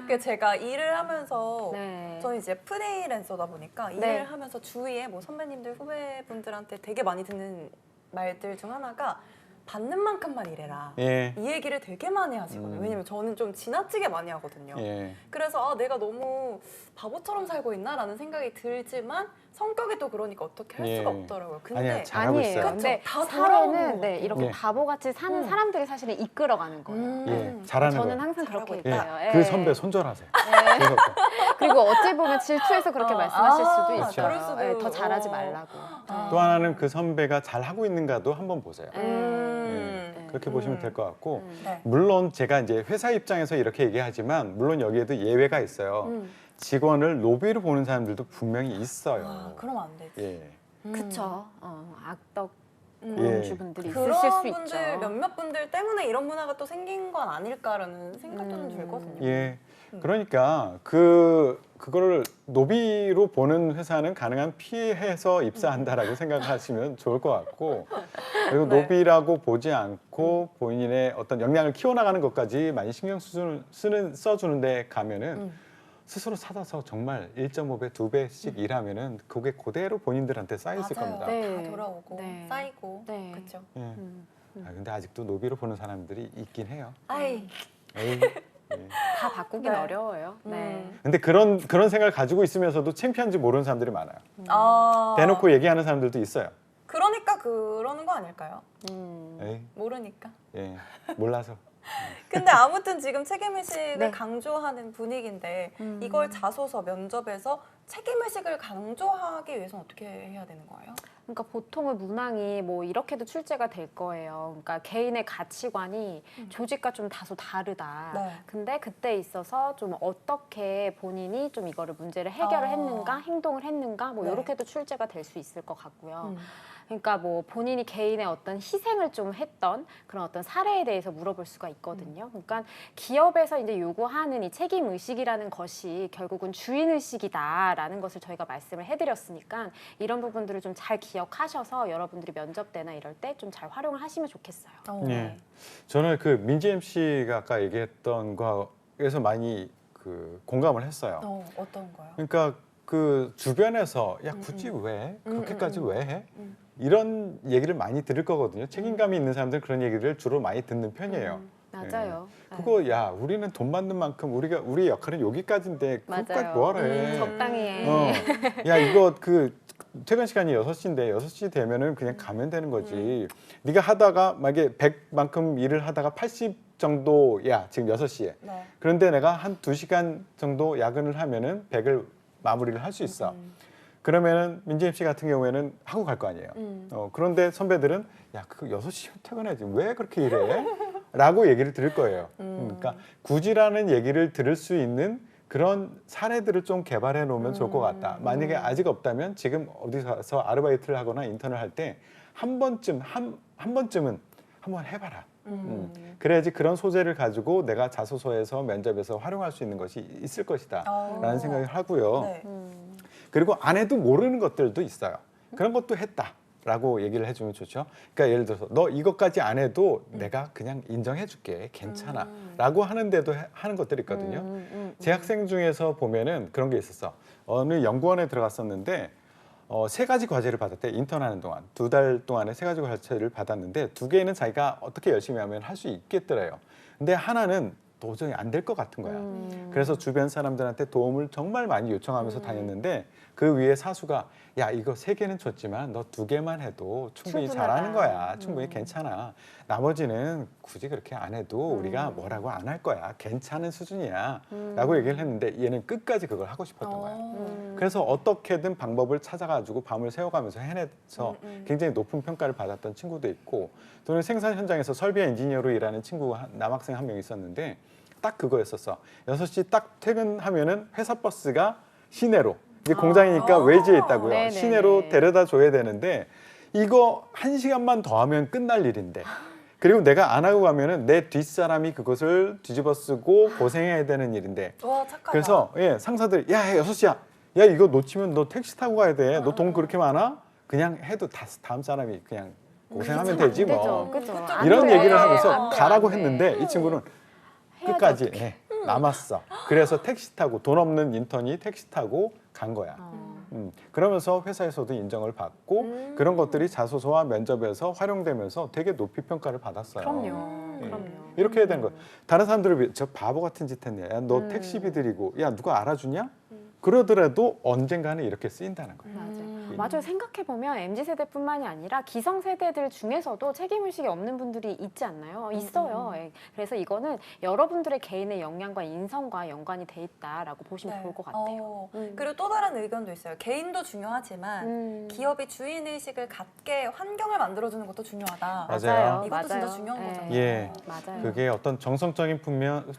Speaker 3: 그 제가 일을 하면서
Speaker 1: 네.
Speaker 3: 저는 이제 프리랜서다 보니까
Speaker 1: 네.
Speaker 3: 일을 하면서 주위에 뭐 선배님들 후배분들한테 되게 많이 듣는 말들 중 하나가 받는 만큼만 일해라.
Speaker 2: 예.
Speaker 3: 이 얘기를 되게 많이 하시거든요. 왜냐면 저는 좀 지나치게 많이 하거든요.
Speaker 2: 예.
Speaker 3: 그래서 내가 너무 바보처럼 살고 있나라는 생각이 들지만 성격이 또 그러니까 어떻게 할
Speaker 2: 예.
Speaker 3: 수가 없더라고요. 근데
Speaker 2: 아니야, 잘하고
Speaker 1: 아니에요.
Speaker 2: 있어요.
Speaker 1: 근데
Speaker 3: 그쵸? 다 돌아오는
Speaker 1: 사회는
Speaker 3: 것
Speaker 1: 네,
Speaker 3: 같아요.
Speaker 1: 이렇게
Speaker 2: 예.
Speaker 1: 바보같이 사는 사람들이 사실은 이끌어가는 거예요.
Speaker 2: 예. 잘하는
Speaker 1: 저는
Speaker 2: 거예요.
Speaker 1: 항상
Speaker 3: 잘하고
Speaker 1: 그렇게
Speaker 3: 있다.
Speaker 1: 얘기해요.
Speaker 2: 예.
Speaker 1: 예.
Speaker 2: 그 선배 손절하세요. 그래서
Speaker 1: 그리고 어찌 보면 질투해서 그렇게 말씀하실 수도
Speaker 2: 그렇죠.
Speaker 1: 있어요.
Speaker 3: 그럴 수도.
Speaker 1: 예, 더 잘하지 말라고.
Speaker 2: 또 하나는 그 선배가 잘 하고 있는가도 한번 보세요.
Speaker 1: 네.
Speaker 2: 그렇게 보시면 될 것 같고
Speaker 3: 네.
Speaker 2: 물론 제가 이제 회사 입장에서 이렇게 얘기하지만 물론 여기에도 예외가 있어요. 직원을 로비로 보는 사람들도 분명히 있어요.
Speaker 3: 그러면 안 되지.
Speaker 2: 예.
Speaker 1: 그쵸. 악덕
Speaker 2: 예.
Speaker 1: 공주분들이 있으실
Speaker 3: 그런
Speaker 1: 수
Speaker 3: 분들
Speaker 1: 있죠.
Speaker 3: 몇몇 분들 때문에 이런 문화가 또 생긴 건 아닐까라는 생각도 좀 들거든요.
Speaker 2: 예. 그러니까 그거를 노비로 보는 회사는 가능한 피해서 입사한다라고 생각하시면 좋을 것 같고 그리고
Speaker 3: 네.
Speaker 2: 노비라고 보지 않고 본인의 어떤 역량을 키워나가는 것까지 많이 신경 써주는 데 가면은 스스로 찾아서 정말 1.5배, 2배씩 일하면은 그게 그대로 본인들한테 쌓였을
Speaker 3: 맞아요.
Speaker 2: 겁니다.
Speaker 1: 네.
Speaker 3: 다 돌아오고
Speaker 1: 네.
Speaker 3: 쌓이고
Speaker 1: 네.
Speaker 3: 그렇죠.
Speaker 2: 예. 근데 아직도 노비로 보는 사람들이 있긴 해요.
Speaker 3: 아이
Speaker 2: 에이, 예.
Speaker 1: 다 바꾸긴
Speaker 3: 네.
Speaker 1: 어려워요. 네.
Speaker 2: 근데 그런 생각을 가지고 있으면서도 창피한지 모르는 사람들이 많아요. 대놓고 얘기하는 사람들도 있어요.
Speaker 3: 그러니까 그러는 거 아닐까요?
Speaker 2: 에이,
Speaker 3: 모르니까.
Speaker 2: 예, 몰라서.
Speaker 3: 근데 아무튼 지금 책임의식을
Speaker 1: 네.
Speaker 3: 강조하는 분위기인데 이걸 자소서 면접에서 책임의식을 강조하기 위해서는 어떻게 해야 되는 거예요?
Speaker 1: 그러니까 보통은 문항이 뭐 이렇게도 출제가 될 거예요. 그러니까 개인의 가치관이 조직과 좀 다소 다르다.
Speaker 3: 네.
Speaker 1: 근데 그때 있어서 좀 어떻게 본인이 좀 이거를 문제를 해결을
Speaker 3: 아.
Speaker 1: 했는가, 행동을 했는가, 뭐
Speaker 3: 네.
Speaker 1: 이렇게도 출제가 될 수 있을 것 같고요. 그러니까 뭐 본인이 개인의 어떤 희생을 좀 했던 그런 어떤 사례에 대해서 물어볼 수가 있거든요. 그러니까 기업에서 이제 요구하는 이 책임 의식이라는 것이 결국은 주인 의식이다라는 것을 저희가 말씀을 해드렸으니까 이런 부분들을 좀 잘 기억하셔서 여러분들이 면접 때나 이럴 때 좀 잘 활용을 하시면 좋겠어요.
Speaker 2: 예. 저는 그 민지 MC가 아까 얘기했던 거에서 많이 그 공감을 했어요.
Speaker 3: 어떤 거요?
Speaker 2: 그러니까 그 주변에서 야 굳이 왜 그렇게까지 왜 해? 이런 얘기를 많이 들을 거거든요. 책임감이 있는 사람들은 그런 얘기를 주로 많이 듣는 편이에요.
Speaker 1: 맞아요.
Speaker 2: 예. 그거 야 우리는 돈 받는 만큼 우리 역할은 여기까지인데 그것까지
Speaker 1: 맞아요.
Speaker 2: 뭐하러 해.
Speaker 1: 적당히 해.
Speaker 2: 야 이거 그 퇴근 시간이 6시인데 6시 되면은 그냥 가면 되는 거지. 네가 하다가 만약에 100만큼 일을 하다가 80 정도야 지금 6시에.
Speaker 3: 네.
Speaker 2: 그런데 내가 한 2시간 정도 야근을 하면은 100을 마무리를 할 수 있어. 그러면은 민재임 씨 같은 경우에는 하고 갈 거 아니에요. 그런데 선배들은 야, 그거 6시면 퇴근해야지. 왜 그렇게 일해? 라고 얘기를 들을 거예요. 그러니까 굳이라는 얘기를 들을 수 있는 그런 사례들을 좀 개발해 놓으면 좋을 것 같다. 만약에 아직 없다면 지금 어디 가서 아르바이트를 하거나 인턴을 할 때 한 번쯤은 한번 해봐라. 그래야지 그런 소재를 가지고 내가 자소서에서 면접에서 활용할 수 있는 것이 있을 것이다. 라는 생각을 하고요.
Speaker 3: 네.
Speaker 2: 그리고 안 해도 모르는 것들도 있어요. 그런 것도 했다라고 얘기를 해주면 좋죠. 그러니까 예를 들어서 너 이것까지 안 해도 내가 그냥 인정해줄게, 괜찮아라고 하는데도 하는 것들이 있거든요. 제 학생 중에서 보면은 그런 게 있었어. 어느 연구원에 들어갔었는데 3가지 과제를 받았대. 인턴하는 동안 2달 동안에 3가지 과제를 받았는데 2개는 자기가 어떻게 열심히 하면 할 수 있겠더래요. 근데 하나는 도저히 안 될 것 같은 거야. 그래서 주변 사람들한테 도움을 정말 많이 요청하면서 다녔는데 그 위에 사수가 야 이거 3개는 줬지만 너 2개만 해도 충분히
Speaker 1: 충분하다.
Speaker 2: 잘하는 거야. 충분히 괜찮아. 나머지는 굳이 그렇게 안 해도 우리가 뭐라고 안 할 거야. 괜찮은 수준이야. 라고 얘기를 했는데 얘는 끝까지 그걸 하고 싶었던 거야. 그래서 어떻게든 방법을 찾아가지고 밤을 새워가면서 해내서 굉장히 높은 평가를 받았던 친구도 있고 또는 생산 현장에서 설비 엔지니어로 일하는 친구가 남학생 한 명 있었는데 딱 그거였었어. 6시 딱 퇴근하면은 회사 버스가 시내로 이제 공장이니까 외지에 있다고요.
Speaker 1: 네네네.
Speaker 2: 시내로 데려다 줘야 되는데 이거 1시간만 더 하면 끝날 일인데 그리고 내가 안 하고 가면은 내 뒷사람이 그것을 뒤집어 쓰고 고생해야 되는 일인데
Speaker 3: 와, 착하다.
Speaker 2: 그래서 예, 상사들이 야 6시야. 야 이거 놓치면 너 택시 타고 가야 돼. 너 돈 그렇게 많아? 그냥 해도 다음 사람이 그냥 고생하면 되지 뭐.
Speaker 1: 그죠.
Speaker 2: 이런 얘기를 하면서
Speaker 1: 안 돼,
Speaker 2: 가라고
Speaker 1: 안 돼.
Speaker 2: 했는데 이 친구는 끝까지 남았어. 그래서 택시 타고 돈 없는 인턴이 택시 타고 간 거야. 그러면서 회사에서도 인정을 받고 그런 것들이 자소서와 면접에서 활용되면서 되게 높이 평가를 받았어요.
Speaker 1: 그럼요.
Speaker 2: 예.
Speaker 1: 그럼요.
Speaker 2: 이렇게 해야 되는 거야. 다른 사람들을 저 바보 같은 짓 했네. 야, 너 택시비 드리고 야 누가 알아주냐? 그러더라도 언젠가는 이렇게 쓰인다는 거예요.
Speaker 1: 맞아요. 생각해보면 MZ세대뿐만이 아니라 기성세대들 중에서도 책임의식이 없는 분들이 있지 않나요? 있어요. 예. 그래서 이거는 여러분들의 개인의 역량과 인성과 연관이 돼 있다라고 보시면 좋을 것 같아요.
Speaker 3: 그리고 또 다른 의견도 있어요. 개인도 중요하지만 기업이 주인의식을 갖게 환경을 만들어주는 것도 중요하다.
Speaker 2: 맞아요.
Speaker 3: 이것도 진짜 중요한 거잖아요.
Speaker 2: 예.
Speaker 1: 맞아요.
Speaker 2: 그게 어떤 정성적인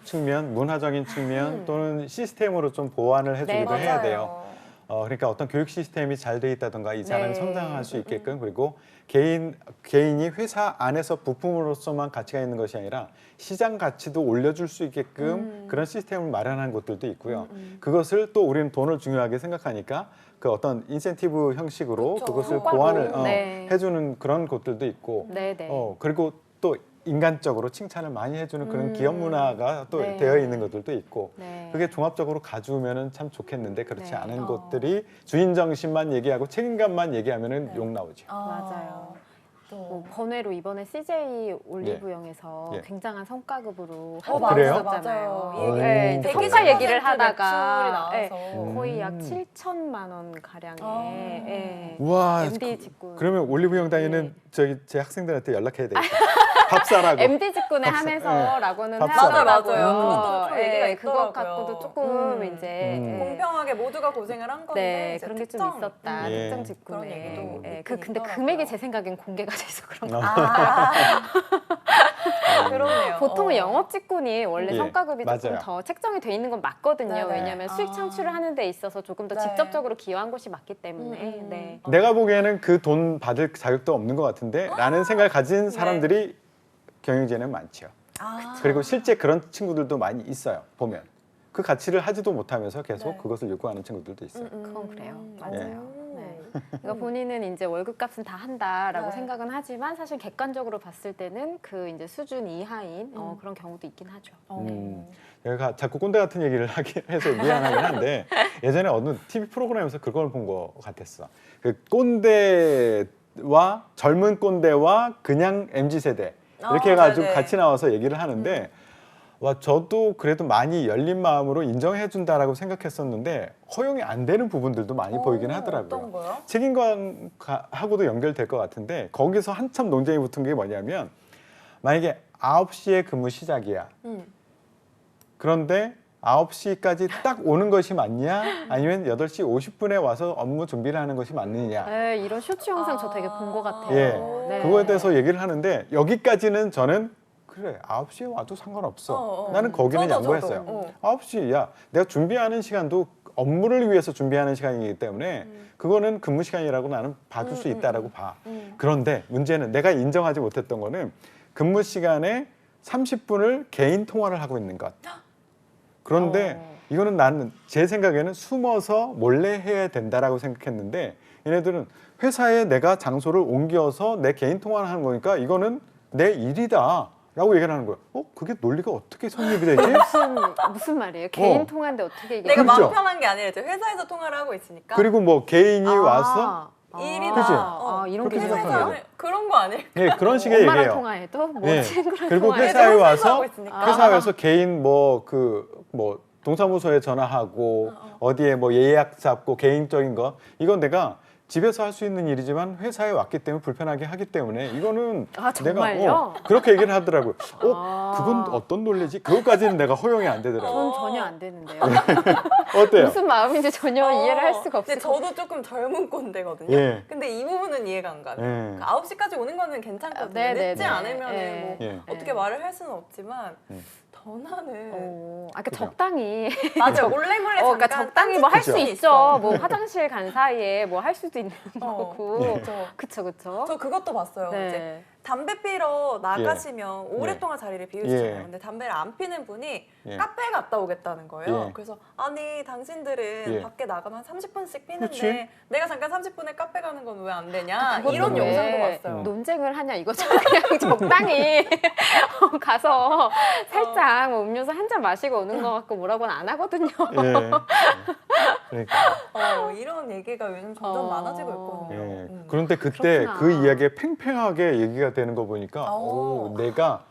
Speaker 2: 측면, 문화적인 측면 또는 시스템으로 좀 보완을 해주기도
Speaker 1: 네,
Speaker 2: 해야
Speaker 3: 맞아요.
Speaker 2: 돼요. 그러니까 어떤 교육 시스템이 잘 돼 있다든가 이 사람이
Speaker 1: 네.
Speaker 2: 성장할 수 있게끔 그리고 개인이 회사 안에서 부품으로서만 가치가 있는 것이 아니라 시장 가치도 올려줄 수 있게끔 그런 시스템을 마련한 곳들도 있고요. 그것을 또 우리는 돈을 중요하게 생각하니까 그 어떤 인센티브 형식으로
Speaker 3: 그렇죠.
Speaker 2: 그것을
Speaker 1: 효과로,
Speaker 2: 보완을
Speaker 1: 네.
Speaker 2: 해주는 그런 곳들도 있고
Speaker 1: 네네.
Speaker 2: 그리고 또 인간적으로 칭찬을 많이 해주는 그런 기업 문화가 또
Speaker 1: 네.
Speaker 2: 되어 있는 것들도 있고
Speaker 1: 네.
Speaker 2: 그게 종합적으로 가져오면은 참 좋겠는데 그렇지
Speaker 1: 네.
Speaker 2: 않은 것들이 주인 정신만 얘기하고 책임감만 얘기하면은 욕 나오죠.
Speaker 1: 맞아요.
Speaker 3: 또
Speaker 1: 뭐 번외로 이번에 CJ 올리브영에서
Speaker 2: 예.
Speaker 1: 굉장한 성과급으로
Speaker 3: 맞아요,
Speaker 2: 그래요?
Speaker 1: 있었잖아요.
Speaker 3: 맞아요.
Speaker 1: 네,
Speaker 2: 오.
Speaker 1: 성과 얘기를
Speaker 3: 120%
Speaker 1: 하다가
Speaker 3: 매출이
Speaker 1: 네,
Speaker 3: 나와서.
Speaker 1: 거의 약 7천만 원 가량의 예.
Speaker 2: 우와.
Speaker 1: MD 직군.
Speaker 2: 그러면 올리브영 다니는 저기 제 학생들한테 연락해야 되겠다. 밥 사라고.
Speaker 1: MD 직군에 하면서라고는
Speaker 2: 밥
Speaker 3: 사라.
Speaker 1: 하더라고요.
Speaker 3: 맞아요. 그것도 좀 얘기가
Speaker 1: 그거
Speaker 3: 있더라고요.
Speaker 1: 갖고도 조금 이제
Speaker 3: 공평하게 모두가 고생을 한 건데
Speaker 1: 네
Speaker 3: 이제
Speaker 1: 그런 게 좀
Speaker 3: 특정
Speaker 1: 있었다.
Speaker 2: 예.
Speaker 1: 특정 직군에.
Speaker 3: 그런 얘기도
Speaker 1: 근데
Speaker 3: 있더라고요.
Speaker 1: 금액이 제 생각엔 공개가 돼서 그런 거.
Speaker 3: 그러네요.
Speaker 1: 보통은 영업 직군이 원래
Speaker 2: 예,
Speaker 1: 성과급이 조금
Speaker 2: 맞아요.
Speaker 1: 더 책정이 돼 있는 건 맞거든요.
Speaker 3: 네네.
Speaker 1: 왜냐하면 수익 창출을 하는 데 있어서 조금 더
Speaker 3: 네.
Speaker 1: 직접적으로 기여한 것이 맞기 때문에. 네.
Speaker 2: 내가 보기에는 그 돈 받을 자격도 없는 것 같은데 라는 생각을 가진 사람들이 경영진에는 많죠. 그리고 실제 그런 친구들도 많이 있어요. 보면 그 가치를 하지도 못하면서 계속
Speaker 3: 네.
Speaker 2: 그것을 요구하는 친구들도 있어요.
Speaker 1: 그건 그래요.
Speaker 2: 예.
Speaker 1: 맞아요. 네. 그러니까 본인은 이제 월급값은 다 한다라고
Speaker 3: 네.
Speaker 1: 생각은 하지만 사실 객관적으로 봤을 때는 그 이제 수준 이하인 그런 경우도 있긴 하죠.
Speaker 2: 내가 자꾸 꼰대 같은 얘기를 하게 해서 미안하긴 한데 예전에 어느 TV 프로그램에서 그걸 본 것 같았어. 그 꼰대와 젊은 꼰대와 그냥 MZ 세대 이렇게 해가지고
Speaker 3: 네네.
Speaker 2: 같이 나와서 얘기를 하는데 와 저도 그래도 많이 열린 마음으로 인정해 준다라고 생각했었는데 허용이 안 되는 부분들도 많이 보이긴 하더라고요.
Speaker 3: 어떤 거요?
Speaker 2: 책임감하고도 연결될 것 같은데 거기서 한참 논쟁이 붙은 게 뭐냐면 만약에 9시에 근무 시작이야. 그런데 9시까지 딱 오는 것이 맞냐? 아니면 8시 50분에 와서 업무 준비를 하는 것이 맞느냐?
Speaker 1: 네, 이런 쇼츠 영상 저 되게 본 것 같아요.
Speaker 2: 예.
Speaker 1: 네.
Speaker 2: 그거에 대해서 얘기를 하는데 여기까지는 저는 그래 9시에 와도 상관없어. 나는 거기는
Speaker 3: 저도.
Speaker 2: 양보했어요. 9시 야 내가 준비하는 시간도 업무를 위해서 준비하는 시간이기 때문에 그거는 근무 시간이라고 나는 봐줄 수 있다라고 봐. 그런데 문제는 내가 인정하지 못했던 거는 근무 시간에 30분을 개인 통화를 하고 있는 것. 그런데 이거는 나는 제 생각에는 숨어서 몰래 해야 된다라고 생각했는데 얘네들은 회사에 내가 장소를 옮겨서 내 개인 통화를 하는 거니까 이거는 내 일이다라고 얘기를 하는 거예요. 그게 논리가 어떻게 성립이 되지?
Speaker 1: 무슨 말이에요? 개인 통화인데 어떻게 이게
Speaker 3: 내가
Speaker 2: 그렇죠.
Speaker 3: 마음 편한 게 아니라 이제 회사에서 통화를 하고 있으니까.
Speaker 2: 그리고 뭐 개인이 와서
Speaker 3: 일이다.
Speaker 2: 그치?
Speaker 1: 이런
Speaker 2: 그렇게
Speaker 1: 게
Speaker 2: 생각하는
Speaker 1: 있어요?
Speaker 2: 거죠.
Speaker 3: 그런 거 아니에요?
Speaker 2: 네, 그런 식의
Speaker 1: 엄마랑
Speaker 2: 얘기예요.
Speaker 1: 통화해도 뭐
Speaker 2: 예.
Speaker 1: 친구랑
Speaker 2: 그리고
Speaker 1: 통화해도
Speaker 2: 회사에 와서
Speaker 3: 하고 있으니까.
Speaker 2: 회사에서 개인 뭐 동사무소에 전화하고 어디에 뭐 예약 잡고 개인적인 거 이건 내가 집에서 할 수 있는 일이지만 회사에 왔기 때문에 불편하게 하기 때문에 이거는
Speaker 1: 정말요?
Speaker 2: 내가 그렇게 얘기를 하더라고요. 그건 어떤 논리지? 그것까지는 내가 허용이 안 되더라고요.
Speaker 1: 전 전혀 안 되는데요.
Speaker 2: 어때요?
Speaker 1: 무슨 마음인지 전혀 이해를 할 수가
Speaker 3: 근데
Speaker 1: 없어요.
Speaker 3: 저도 조금 젊은 꼰대거든요.
Speaker 2: 예.
Speaker 3: 근데 이 부분은 이해가 안 가요.
Speaker 2: 예.
Speaker 3: 9시까지 오는 거는 괜찮거든요.
Speaker 1: 네네네.
Speaker 3: 늦지 않으면
Speaker 1: 예.
Speaker 3: 뭐
Speaker 2: 예.
Speaker 3: 어떻게 말을 할 수는 없지만
Speaker 2: 예.
Speaker 3: 전화는
Speaker 1: 아까 적당히
Speaker 3: 맞아 몰래
Speaker 1: 그러니까
Speaker 3: 잠깐
Speaker 1: 적당히 뭐 할 수
Speaker 3: 딴짓할
Speaker 1: 있죠. 뭐 화장실 간 사이에 뭐 할 수도 있는 거고.
Speaker 2: 예.
Speaker 1: 그쵸.
Speaker 3: 저 그것도 봤어요.
Speaker 1: 네.
Speaker 3: 이제 담배 피러 나가시면 오랫동안 자리를 비우시잖아요.
Speaker 2: 예.
Speaker 3: 근데 담배를 안 피는 분이
Speaker 2: 예.
Speaker 3: 카페에 갔다 오겠다는 거예요.
Speaker 2: 예.
Speaker 3: 그래서 아니 당신들은
Speaker 2: 예.
Speaker 3: 밖에 나가면 30분씩 피는데
Speaker 2: 그치?
Speaker 3: 내가 잠깐 30분에 카페 가는 건 왜 안 되냐
Speaker 1: 그것도
Speaker 3: 이런
Speaker 1: 왜
Speaker 3: 영상도 봤어요.
Speaker 1: 논쟁을 하냐 이거죠. 그냥 적당히 가서 살짝 뭐 음료수 한 잔 마시고 오는 거 같고 뭐라고는 안 하거든요.
Speaker 2: 예. 그러니까.
Speaker 3: 이런 얘기가 요즘 점점 많아지고 있거든요.
Speaker 2: 예. 그런데 그때
Speaker 1: 그렇구나.
Speaker 2: 그 이야기가 팽팽하게 얘기가 되는 거 보니까
Speaker 3: 오.
Speaker 2: 내가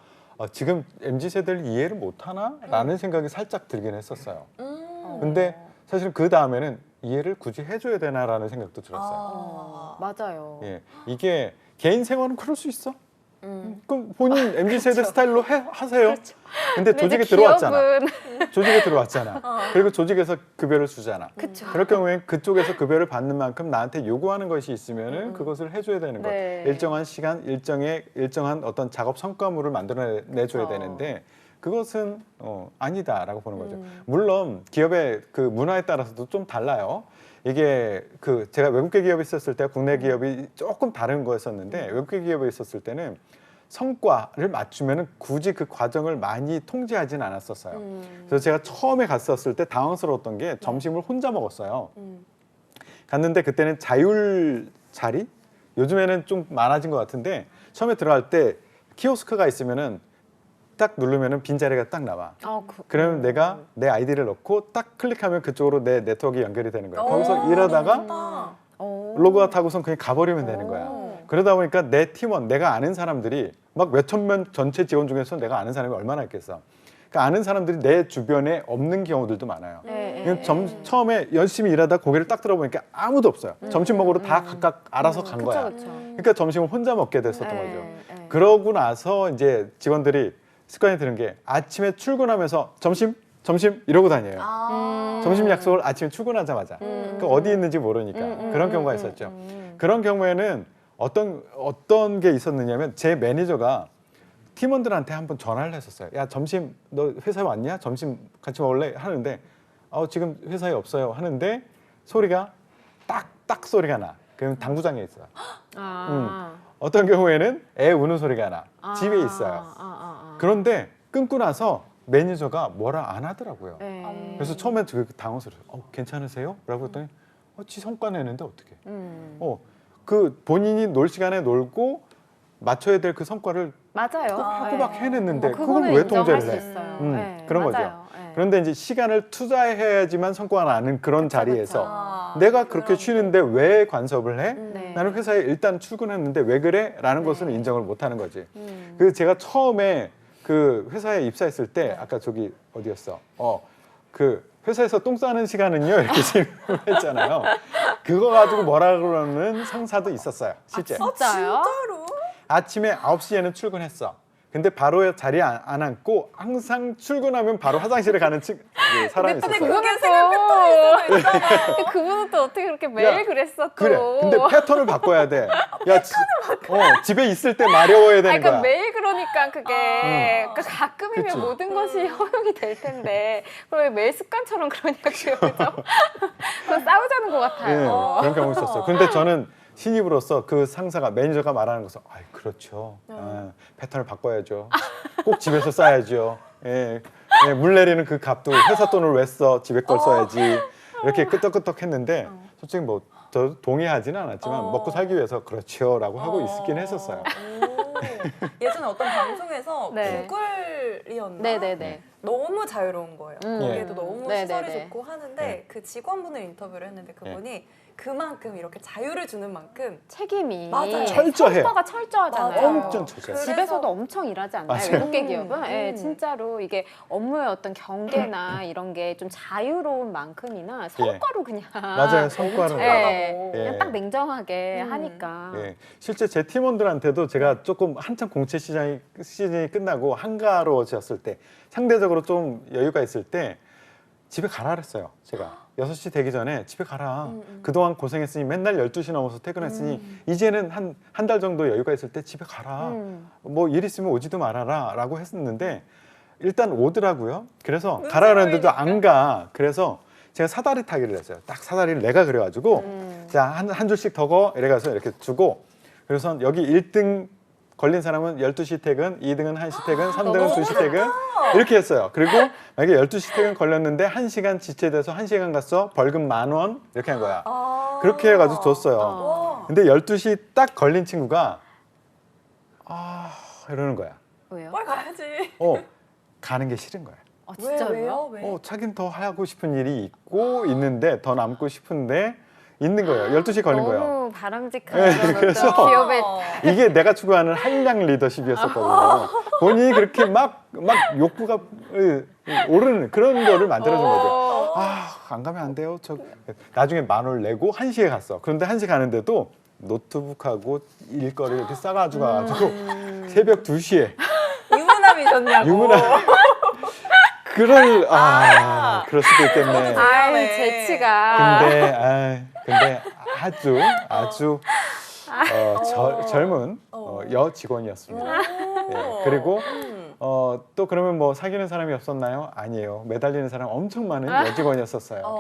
Speaker 2: 지금 MZ 세대를 이해를 못하나라는 생각이 살짝 들긴 했었어요. 근데 사실은 그 다음에는 이해를 굳이 해줘야 되나라는 생각도 들었어요.
Speaker 1: 맞아요.
Speaker 2: 예. 이게 개인 생활은 그럴 수 있어. 그럼 본인 MZ 세대 스타일로 하세요. 근데 조직에
Speaker 1: 이제
Speaker 2: 들어왔잖아.
Speaker 1: 기업은
Speaker 2: 조직에 들어왔잖아. 그리고 조직에서 급여를 주잖아.
Speaker 1: 그쵸.
Speaker 2: 그럴 경우엔 그쪽에서 급여를 받는 만큼 나한테 요구하는 것이 있으면은 그것을 해줘야 되는 거야.
Speaker 1: 네.
Speaker 2: 일정한 시간, 일정한 어떤 작업 성과물을 만들어내줘야
Speaker 3: 그쵸.
Speaker 2: 되는데 그것은 아니다라고 보는 거죠. 물론 기업의 그 문화에 따라서도 좀 달라요. 이게 그 제가 외국계 기업에 있었을 때 국내 기업이 조금 다른 거였었는데 외국계 기업에 있었을 때는 성과를 맞추면은 굳이 그 과정을 많이 통제하진 않았었어요. 그래서 제가 처음에 갔었을 때 당황스러웠던 게 점심을 혼자 먹었어요. 갔는데 그때는 자율 자리? 요즘에는 좀 많아진 것 같은데 처음에 들어갈 때 키오스크가 있으면은 딱 누르면은 빈자리가 딱 나와. 그러면 내가 내 아이디를 넣고 딱 클릭하면 그쪽으로 내 네트워크가 연결이 되는 거야. 거기서 일하다가 로그아웃 하고선 그냥 가버리면 되는 거야. 그러다 보니까 내 팀원, 내가 아는 사람들이 막 몇천 명 전체 직원 중에서 내가 아는 사람이 얼마나 있겠어. 그러니까 아는 사람들이 내 주변에 없는 경우들도 많아요. 처음에 열심히 일하다 고개를 딱 들어보니까 아무도 없어요. 점심 먹으러 다 각각 알아서 간 거야. 그러니까 점심을 혼자 먹게 됐었던 거죠. 그러고 나서 이제 직원들이 습관이 드는 게 아침에 출근하면서 점심 이러고 다녀요. 점심 약속을 아침에 출근하자마자. 그러니까 어디 있는지 모르니까 그런 경우가 있었죠. 그런 경우에는 어떤 게 있었느냐면 제 매니저가 팀원들한테 한번 전화를 했었어요. 야 점심 너 회사에 왔냐? 점심 같이 먹을래? 하는데 지금 회사에 없어요. 하는데 소리가 딱 소리가 나. 그럼 당구장에 있어요. 어떤 경우에는 애 우는 소리가 나. 집에 있어요. 그런데 끊고 나서 매니저가 뭐라 안 하더라고요. 그래서 처음에 되게 당황스러워요. 괜찮으세요? 라고 했더니 지 성과 내는데 어떻게? 그 본인이 놀 시간에 놀고 맞춰야 될 그 성과를
Speaker 1: 맞아요.
Speaker 2: 꼬박꼬박 해냈는데 그걸
Speaker 1: 그거는
Speaker 2: 왜
Speaker 1: 인정할
Speaker 2: 통제를
Speaker 1: 수
Speaker 2: 해?
Speaker 1: 있어요.
Speaker 2: 그런
Speaker 1: 맞아요.
Speaker 2: 거죠. 그런데 이제 시간을 투자해야지만 성과가 나는 그런 자리에서
Speaker 3: 아,
Speaker 2: 내가 그렇게
Speaker 3: 그런
Speaker 2: 쉬는데 왜 관섭을 해?
Speaker 1: 네.
Speaker 2: 나는 회사에 일단 출근했는데 왜 그래? 라는
Speaker 1: 네.
Speaker 2: 것을 인정을 못 하는 거지.
Speaker 1: 음.
Speaker 2: 그 제가 처음에 그 회사에 입사했을 때
Speaker 3: 네.
Speaker 2: 아까 저기 어디였어? 그 회사에서 똥 싸는 시간은요 이렇게 질문했잖아요. 그거 가지고 뭐라 그러는 상사도 있었어요. 실제.
Speaker 1: 진짜요?
Speaker 3: 진짜로?
Speaker 2: 아침에 9시에는 출근했어. 근데 바로 자리에 안 앉고 항상 출근하면 바로 화장실에 가는 그 사람이
Speaker 3: 근데
Speaker 2: 있었어요.
Speaker 3: 그게 생활 패턴일 수도 있잖아요.
Speaker 1: 근데 그분은 또 어떻게 그렇게 매일
Speaker 2: 야,
Speaker 1: 그랬어 또.
Speaker 2: 그래. 근데 패턴을 바꿔야 돼. 야, 집에 있을 때 마려워야 되는
Speaker 1: 그러니까
Speaker 2: 거야.
Speaker 1: 매일 그러니까 그게 그러니까 가끔이면
Speaker 2: 그치.
Speaker 1: 모든 것이 허용이 될 텐데 그럼 왜 매일 습관처럼 그러냐고요, 그죠? 그건 싸우자는 것
Speaker 2: 예,
Speaker 1: 같아요.
Speaker 2: 그런 경우 있었어요. 근데 저는 신입으로서 그 상사가 매니저가 말하는 것을 아이 그렇죠. 패턴을 바꿔야죠. 꼭 집에서 써야죠. 예, 물 내리는 그 값도 회사 돈을 왜 써? 집에 걸 써야지. 이렇게 끄떡끄떡했는데 솔직히 뭐 저 동의하지는 않았지만 먹고 살기 위해서 그렇죠라고 하고 있긴 했었어요.
Speaker 3: 오. 예전에 어떤 방송에서
Speaker 1: 네.
Speaker 3: 구글이었나?
Speaker 1: 네네네.
Speaker 3: 너무 자유로운 거예요. 거기에도 너무
Speaker 1: 네네네.
Speaker 3: 시설이 좋고 하는데
Speaker 2: 네.
Speaker 3: 그 직원분을 인터뷰를 했는데 그분이 그만큼 이렇게 자유를 주는 만큼
Speaker 1: 책임이
Speaker 3: 맞아요.
Speaker 2: 철저해요.
Speaker 1: 성과가 철저하잖아요.
Speaker 3: 맞아요.
Speaker 2: 엄청 철저해요.
Speaker 1: 집에서도 엄청 일하지 않나요?
Speaker 2: 맞아요.
Speaker 1: 외국계 기업은? 예,
Speaker 3: 음.
Speaker 1: 진짜로 이게 업무의 어떤 경계나 이런 게 좀 자유로운 만큼이나 성과로 그냥
Speaker 2: 맞아요. 성과는.
Speaker 1: 예,
Speaker 2: 예.
Speaker 1: 그냥 딱 냉정하게
Speaker 3: 음.
Speaker 1: 하니까.
Speaker 2: 예, 실제 제 팀원들한테도 제가 조금 한참 공채 시즌이 끝나고 한가로워졌을 때 상대적으로 좀 여유가 있을 때 집에 가라 그랬어요. 제가 6시 되기 전에 집에 가라. 그동안 고생했으니 맨날 12시 넘어서 퇴근했으니 이제는 한 달 정도 여유가 있을 때 집에 가라. 뭐 일 있으면 오지도 말아라 라고 했었는데 일단 오더라고요. 그래서 가라 그랬는데도 안 가. 그래서 제가 사다리 타기를 했어요. 딱 사다리를 내가 그래가지고 자, 한 줄씩 더 거 이래가서 이렇게 주고 그래서 여기 1등 걸린 사람은 12시 퇴근, 2등은 1시 퇴근, 3등은 2시 퇴근 이렇게 했어요. 그리고 만약에 12시 퇴근 걸렸는데 1시간 지체돼서 1시간 갔어. 벌금 10,000원 이렇게 한 거야. 그렇게 해가지고 줬어요.
Speaker 3: 와.
Speaker 2: 근데 12시 딱 걸린 친구가 이러는 거야.
Speaker 1: 왜요?
Speaker 3: 빨리 가야지.
Speaker 2: 가는 게 싫은 거야.
Speaker 1: 아,
Speaker 3: 왜,
Speaker 1: 진짜로요?
Speaker 3: 왜요? 왜?
Speaker 2: 자긴 더 하고 싶은 일이 있고 있는데 더 남고 싶은데 있는 거예요. 12시 걸린 거예요.
Speaker 1: 너무 바람직한
Speaker 2: 네,
Speaker 1: 그런
Speaker 2: 그래서
Speaker 1: 어떤 기업의
Speaker 2: 이게 내가 추구하는 한량 리더십이었었거든요. 본인이 그렇게 막 욕구가 오르는 그런 거를 만들어준 거죠. 안 가면 안 돼요. 나중에 10,000원을 내고 1시에 갔어. 그런데 1시 가는데도 노트북하고 일거리 이렇게 싸가지고 가가지고 새벽 2시에
Speaker 3: 유부남이셨냐고.
Speaker 2: 유부남 그럴 수도 있겠네.
Speaker 1: 아이
Speaker 3: 네.
Speaker 1: 재치가
Speaker 2: 근데 아주 젊은 여 직원이었습니다. 예, 그리고 또 그러면 뭐 사귀는 사람이 없었나요? 아니에요. 매달리는 사람 엄청 많은 여직원이었었어요.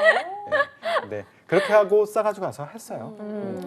Speaker 2: 네, 그렇게 하고 싸가지고 가서 했어요.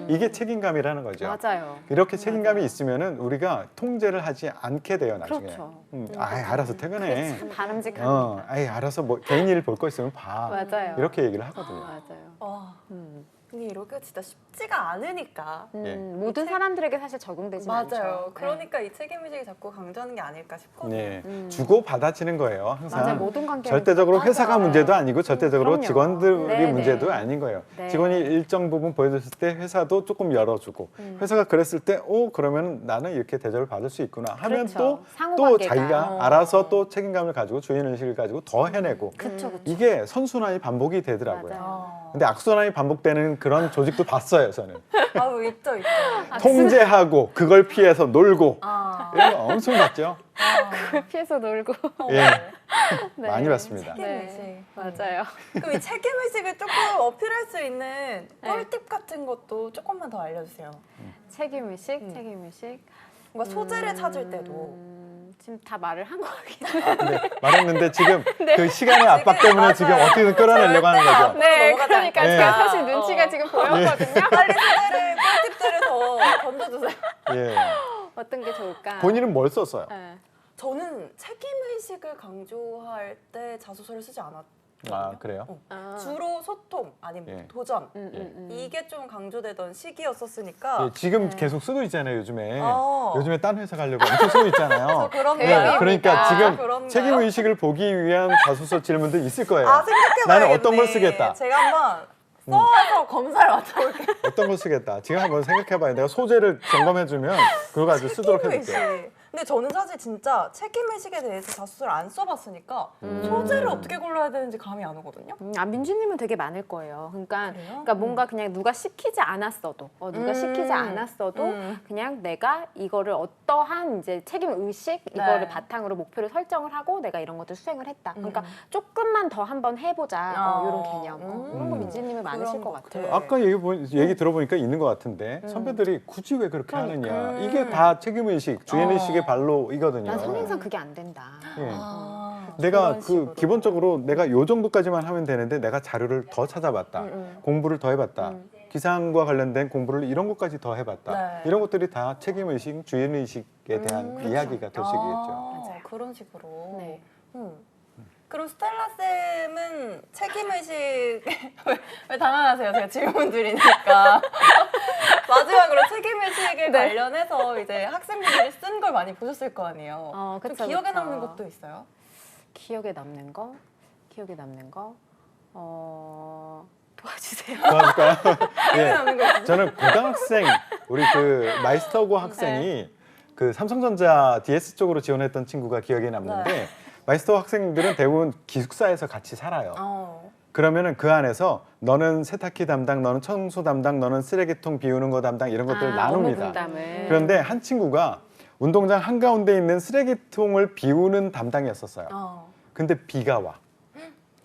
Speaker 2: 이게 책임감이라는 거죠.
Speaker 1: 맞아요.
Speaker 2: 이렇게 책임감이 있으면은 우리가 통제를 하지 않게 돼요 나중에.
Speaker 1: 그렇죠.
Speaker 2: 알아서 퇴근해.
Speaker 1: 참 바람직합니다.
Speaker 2: 알아서 뭐 개인 일 볼 거 있으면 봐.
Speaker 1: 맞아요.
Speaker 2: 이렇게 얘기를 하거든요.
Speaker 1: 맞아요.
Speaker 3: 와.
Speaker 1: 음.
Speaker 3: 근데 이렇게 진짜 쉽지가 않으니까.
Speaker 2: 예.
Speaker 1: 모든 사람들에게 사실 적용되지 않죠.
Speaker 3: 맞아요. 그러니까 이 책임의식이 자꾸 강조하는 게 아닐까 싶거든요.
Speaker 2: 네, 주고 받아치는 거예요. 항상.
Speaker 1: 맞아요. 모든 관계
Speaker 2: 절대적으로 회사가
Speaker 3: 맞아요.
Speaker 2: 문제도 아니고 절대적으로
Speaker 1: 그럼요.
Speaker 2: 직원들이
Speaker 1: 네네.
Speaker 2: 문제도 아닌 거예요.
Speaker 1: 네.
Speaker 2: 직원이 일정 부분 보여줬을 때 회사도 조금 열어주고 회사가 그랬을 때 그러면 나는 이렇게 대접을 받을 수 있구나 하면
Speaker 1: 그렇죠.
Speaker 2: 또
Speaker 1: 상호관계가.
Speaker 2: 자기가 알아서 또 책임감을 가지고 주인의식을 가지고 더 해내고
Speaker 1: 그쵸, 그쵸.
Speaker 2: 이게 선순환이 반복이 되더라고요.
Speaker 1: 맞아요.
Speaker 2: 근데 악순환이 반복되는 그런 조직도 봤어요 저는.
Speaker 3: 아우 있죠.
Speaker 2: 통제하고 그걸 피해서 놀고
Speaker 3: 아.
Speaker 2: 이런 거 엄청 봤죠.
Speaker 1: 그걸 피해서 놀고.
Speaker 2: 예,
Speaker 1: 네.
Speaker 2: 많이 봤습니다.
Speaker 3: 책임의식.
Speaker 1: 맞아요.
Speaker 3: 그럼 이 책임의식을 조금 어필할 수 있는
Speaker 1: 네.
Speaker 3: 꿀팁 같은 것도 조금만 더 알려주세요.
Speaker 1: 책임의식, 책임의식.
Speaker 3: 뭔가 소재를 찾을 때도.
Speaker 1: 지금 다 말을 한 거 같긴 해요.
Speaker 2: 네, 말했는데 지금 그 시간의 압박 때문에 지금 어떻게든 끌어내려고 하는 거죠.
Speaker 1: 네,
Speaker 3: 넘어가지
Speaker 1: 그러니까
Speaker 2: 않게.
Speaker 1: 제가 사실 눈치가 지금 보였거든요.
Speaker 3: 빨리 소재를 꿀팁들을 더 던져주세요.
Speaker 2: 예.
Speaker 1: 어떤 게 좋을까?
Speaker 2: 본인은 뭘 썼어요?
Speaker 1: 네.
Speaker 3: 저는 책임의식을 강조할 때 자소서를 쓰지
Speaker 2: 아, 그래요?
Speaker 3: 주로 소통 아니면
Speaker 2: 예.
Speaker 3: 도전
Speaker 1: 음.
Speaker 3: 이게 좀 강조되던 시기였었으니까
Speaker 2: 예, 지금 계속 쓰고 있잖아요, 요즘에.
Speaker 3: 어.
Speaker 2: 요즘에 딴 회사 가려고 엄청 쓰고 있잖아요.
Speaker 3: 저 그런가요?
Speaker 1: 네,
Speaker 2: 그러니까 지금
Speaker 3: 그런가요?
Speaker 2: 책임 의식을 보기 위한 자소서 질문도 있을 거예요.
Speaker 3: 아 생각해봐야겠네.
Speaker 2: 나는 어떤 걸 쓰겠다.
Speaker 3: 제가 한번 써와서 검사를 맡아볼게요.
Speaker 2: 어떤 걸 쓰겠다. 지금 한번 생각해봐요. 내가 소재를 점검해주면 그거 가지고 쓰도록 해줄게요.
Speaker 3: 책임의식. 근데 저는 사실 진짜 책임의식에 대해서 자소서를 안 써봤으니까 소재를 어떻게 골라야 되는지 감이 안 오거든요.
Speaker 1: 민주님은 되게 많을 거예요. 그러니까,
Speaker 3: 그래요?
Speaker 1: 그러니까 뭔가 그냥 누가 시키지 않았어도, 누가 시키지 않았어도
Speaker 3: 음.
Speaker 1: 그냥 내가 이거를 어떠한 이제 책임 의식 이거를 바탕으로 목표를 설정을 하고 내가 이런 것들 수행을 했다. 그러니까 조금만 더 한번 해보자. 이런 개념. 이런 거 민주님은 많으실 것 같아요.
Speaker 3: 네.
Speaker 2: 아까 얘기 들어보니까 있는 것 같은데 선배들이 굳이 왜 그렇게 하느냐. 이게 다 책임의식, 주인의식의 발로이거든요.
Speaker 1: 난 성향상 그게 안 된다.
Speaker 2: 예.
Speaker 3: 아,
Speaker 2: 내가
Speaker 3: 그런
Speaker 2: 그
Speaker 3: 식으로.
Speaker 2: 기본적으로 내가 요 정도까지만 하면 되는데 내가 자료를 더 찾아봤다. 공부를 더 해봤다. 기상과 관련된 공부를 이런 것까지 더 해봤다.
Speaker 3: 네.
Speaker 2: 이런 것들이 다 책임의식, 주인의식에 대한 이야기가 될 수 있겠죠.
Speaker 3: 맞아요. 그런 식으로.
Speaker 1: 네.
Speaker 3: 그럼 스텔라 쌤은 책임의식 왜 당황하세요? 제가 질문 드리니까 마지막으로 책임의식에 관련해서 이제 학생분들이 쓴 걸 많이 보셨을 거 아니에요. 좀
Speaker 1: 그쵸,
Speaker 3: 기억에
Speaker 1: 그쵸.
Speaker 3: 남는 것도 있어요?
Speaker 1: 기억에 남는 거? 도와주세요.
Speaker 2: 도와줄까요?
Speaker 3: 기억에
Speaker 2: 예.
Speaker 3: 남는 거 있어요?
Speaker 2: 저는 고등학생 우리 그 마이스터고 학생이 그 삼성전자 DS 쪽으로 지원했던 친구가 기억에 남는데 마이스터 학생들은 대부분 기숙사에서 같이 살아요. 그러면은 그 안에서 너는 세탁기 담당, 너는 청소 담당, 너는 쓰레기통 비우는 거 담당 이런 것들을 나눕니다.
Speaker 1: 분담을.
Speaker 2: 그런데 한 친구가 운동장 한가운데 있는 쓰레기통을 비우는 담당이었었어요. 근데 비가 와.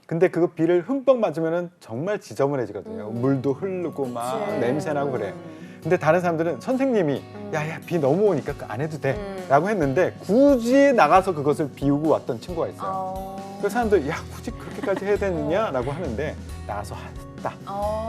Speaker 2: 근데 그거 비를 흠뻑 맞으면은 정말 지저분해지거든요. 물도 흐르고 막 냄새나고 그래. 근데 다른 사람들은 선생님이 야야 비 너무 오니까 그거 안 해도 돼 라고 했는데 굳이 나가서 그것을 비우고 왔던 친구가 있어요. 그 사람들 야 굳이 그렇게까지 해야 되느냐 라고 하는데 나가서 했다.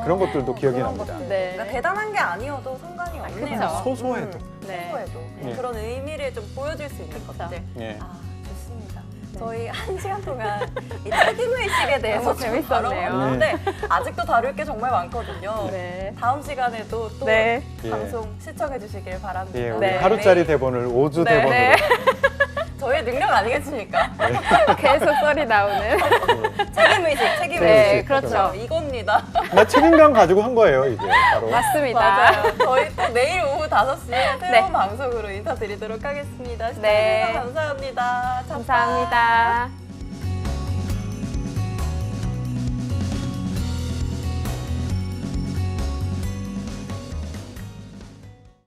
Speaker 2: 그런 것들도 기억이
Speaker 3: 그런
Speaker 2: 납니다.
Speaker 3: 것들.
Speaker 1: 네.
Speaker 3: 그러니까 대단한 게 아니어도 상관이 없네요.
Speaker 1: 그쵸.
Speaker 2: 소소해도.
Speaker 1: 네.
Speaker 3: 소소해도
Speaker 2: 예.
Speaker 3: 그런 의미를 좀 보여줄 수 있는
Speaker 1: 그쵸.
Speaker 3: 것들.
Speaker 2: 예.
Speaker 3: 아 좋습니다. 저희 1시간 동안 이 책임의식에 대해서
Speaker 1: 너무 재밌었네요.
Speaker 3: 다뤄봤는데 아직도 다룰 게 정말 많거든요.
Speaker 1: 네.
Speaker 3: 다음 시간에도 또
Speaker 1: 네.
Speaker 3: 방송 시청해 주시길 바랍니다.
Speaker 2: 예, 우리
Speaker 1: 네.
Speaker 2: 하루짜리 대본을 5주
Speaker 3: 네.
Speaker 2: 대본으로.
Speaker 1: 네.
Speaker 3: 저희의 능력 아니겠습니까?
Speaker 1: 계속 썰이 나오는.
Speaker 3: 책임의식.
Speaker 1: 네, 그렇죠.
Speaker 3: 이겁니다.
Speaker 2: 나 책임감 가지고 한 거예요, 이제 바로.
Speaker 1: 맞습니다.
Speaker 3: 맞아요. 저희 또 내일 오후 5시에 새로운
Speaker 1: 네.
Speaker 3: 방송으로 인사드리도록 하겠습니다.
Speaker 1: 네.
Speaker 3: 시청해주셔서 감사합니다.
Speaker 1: 감사합니다.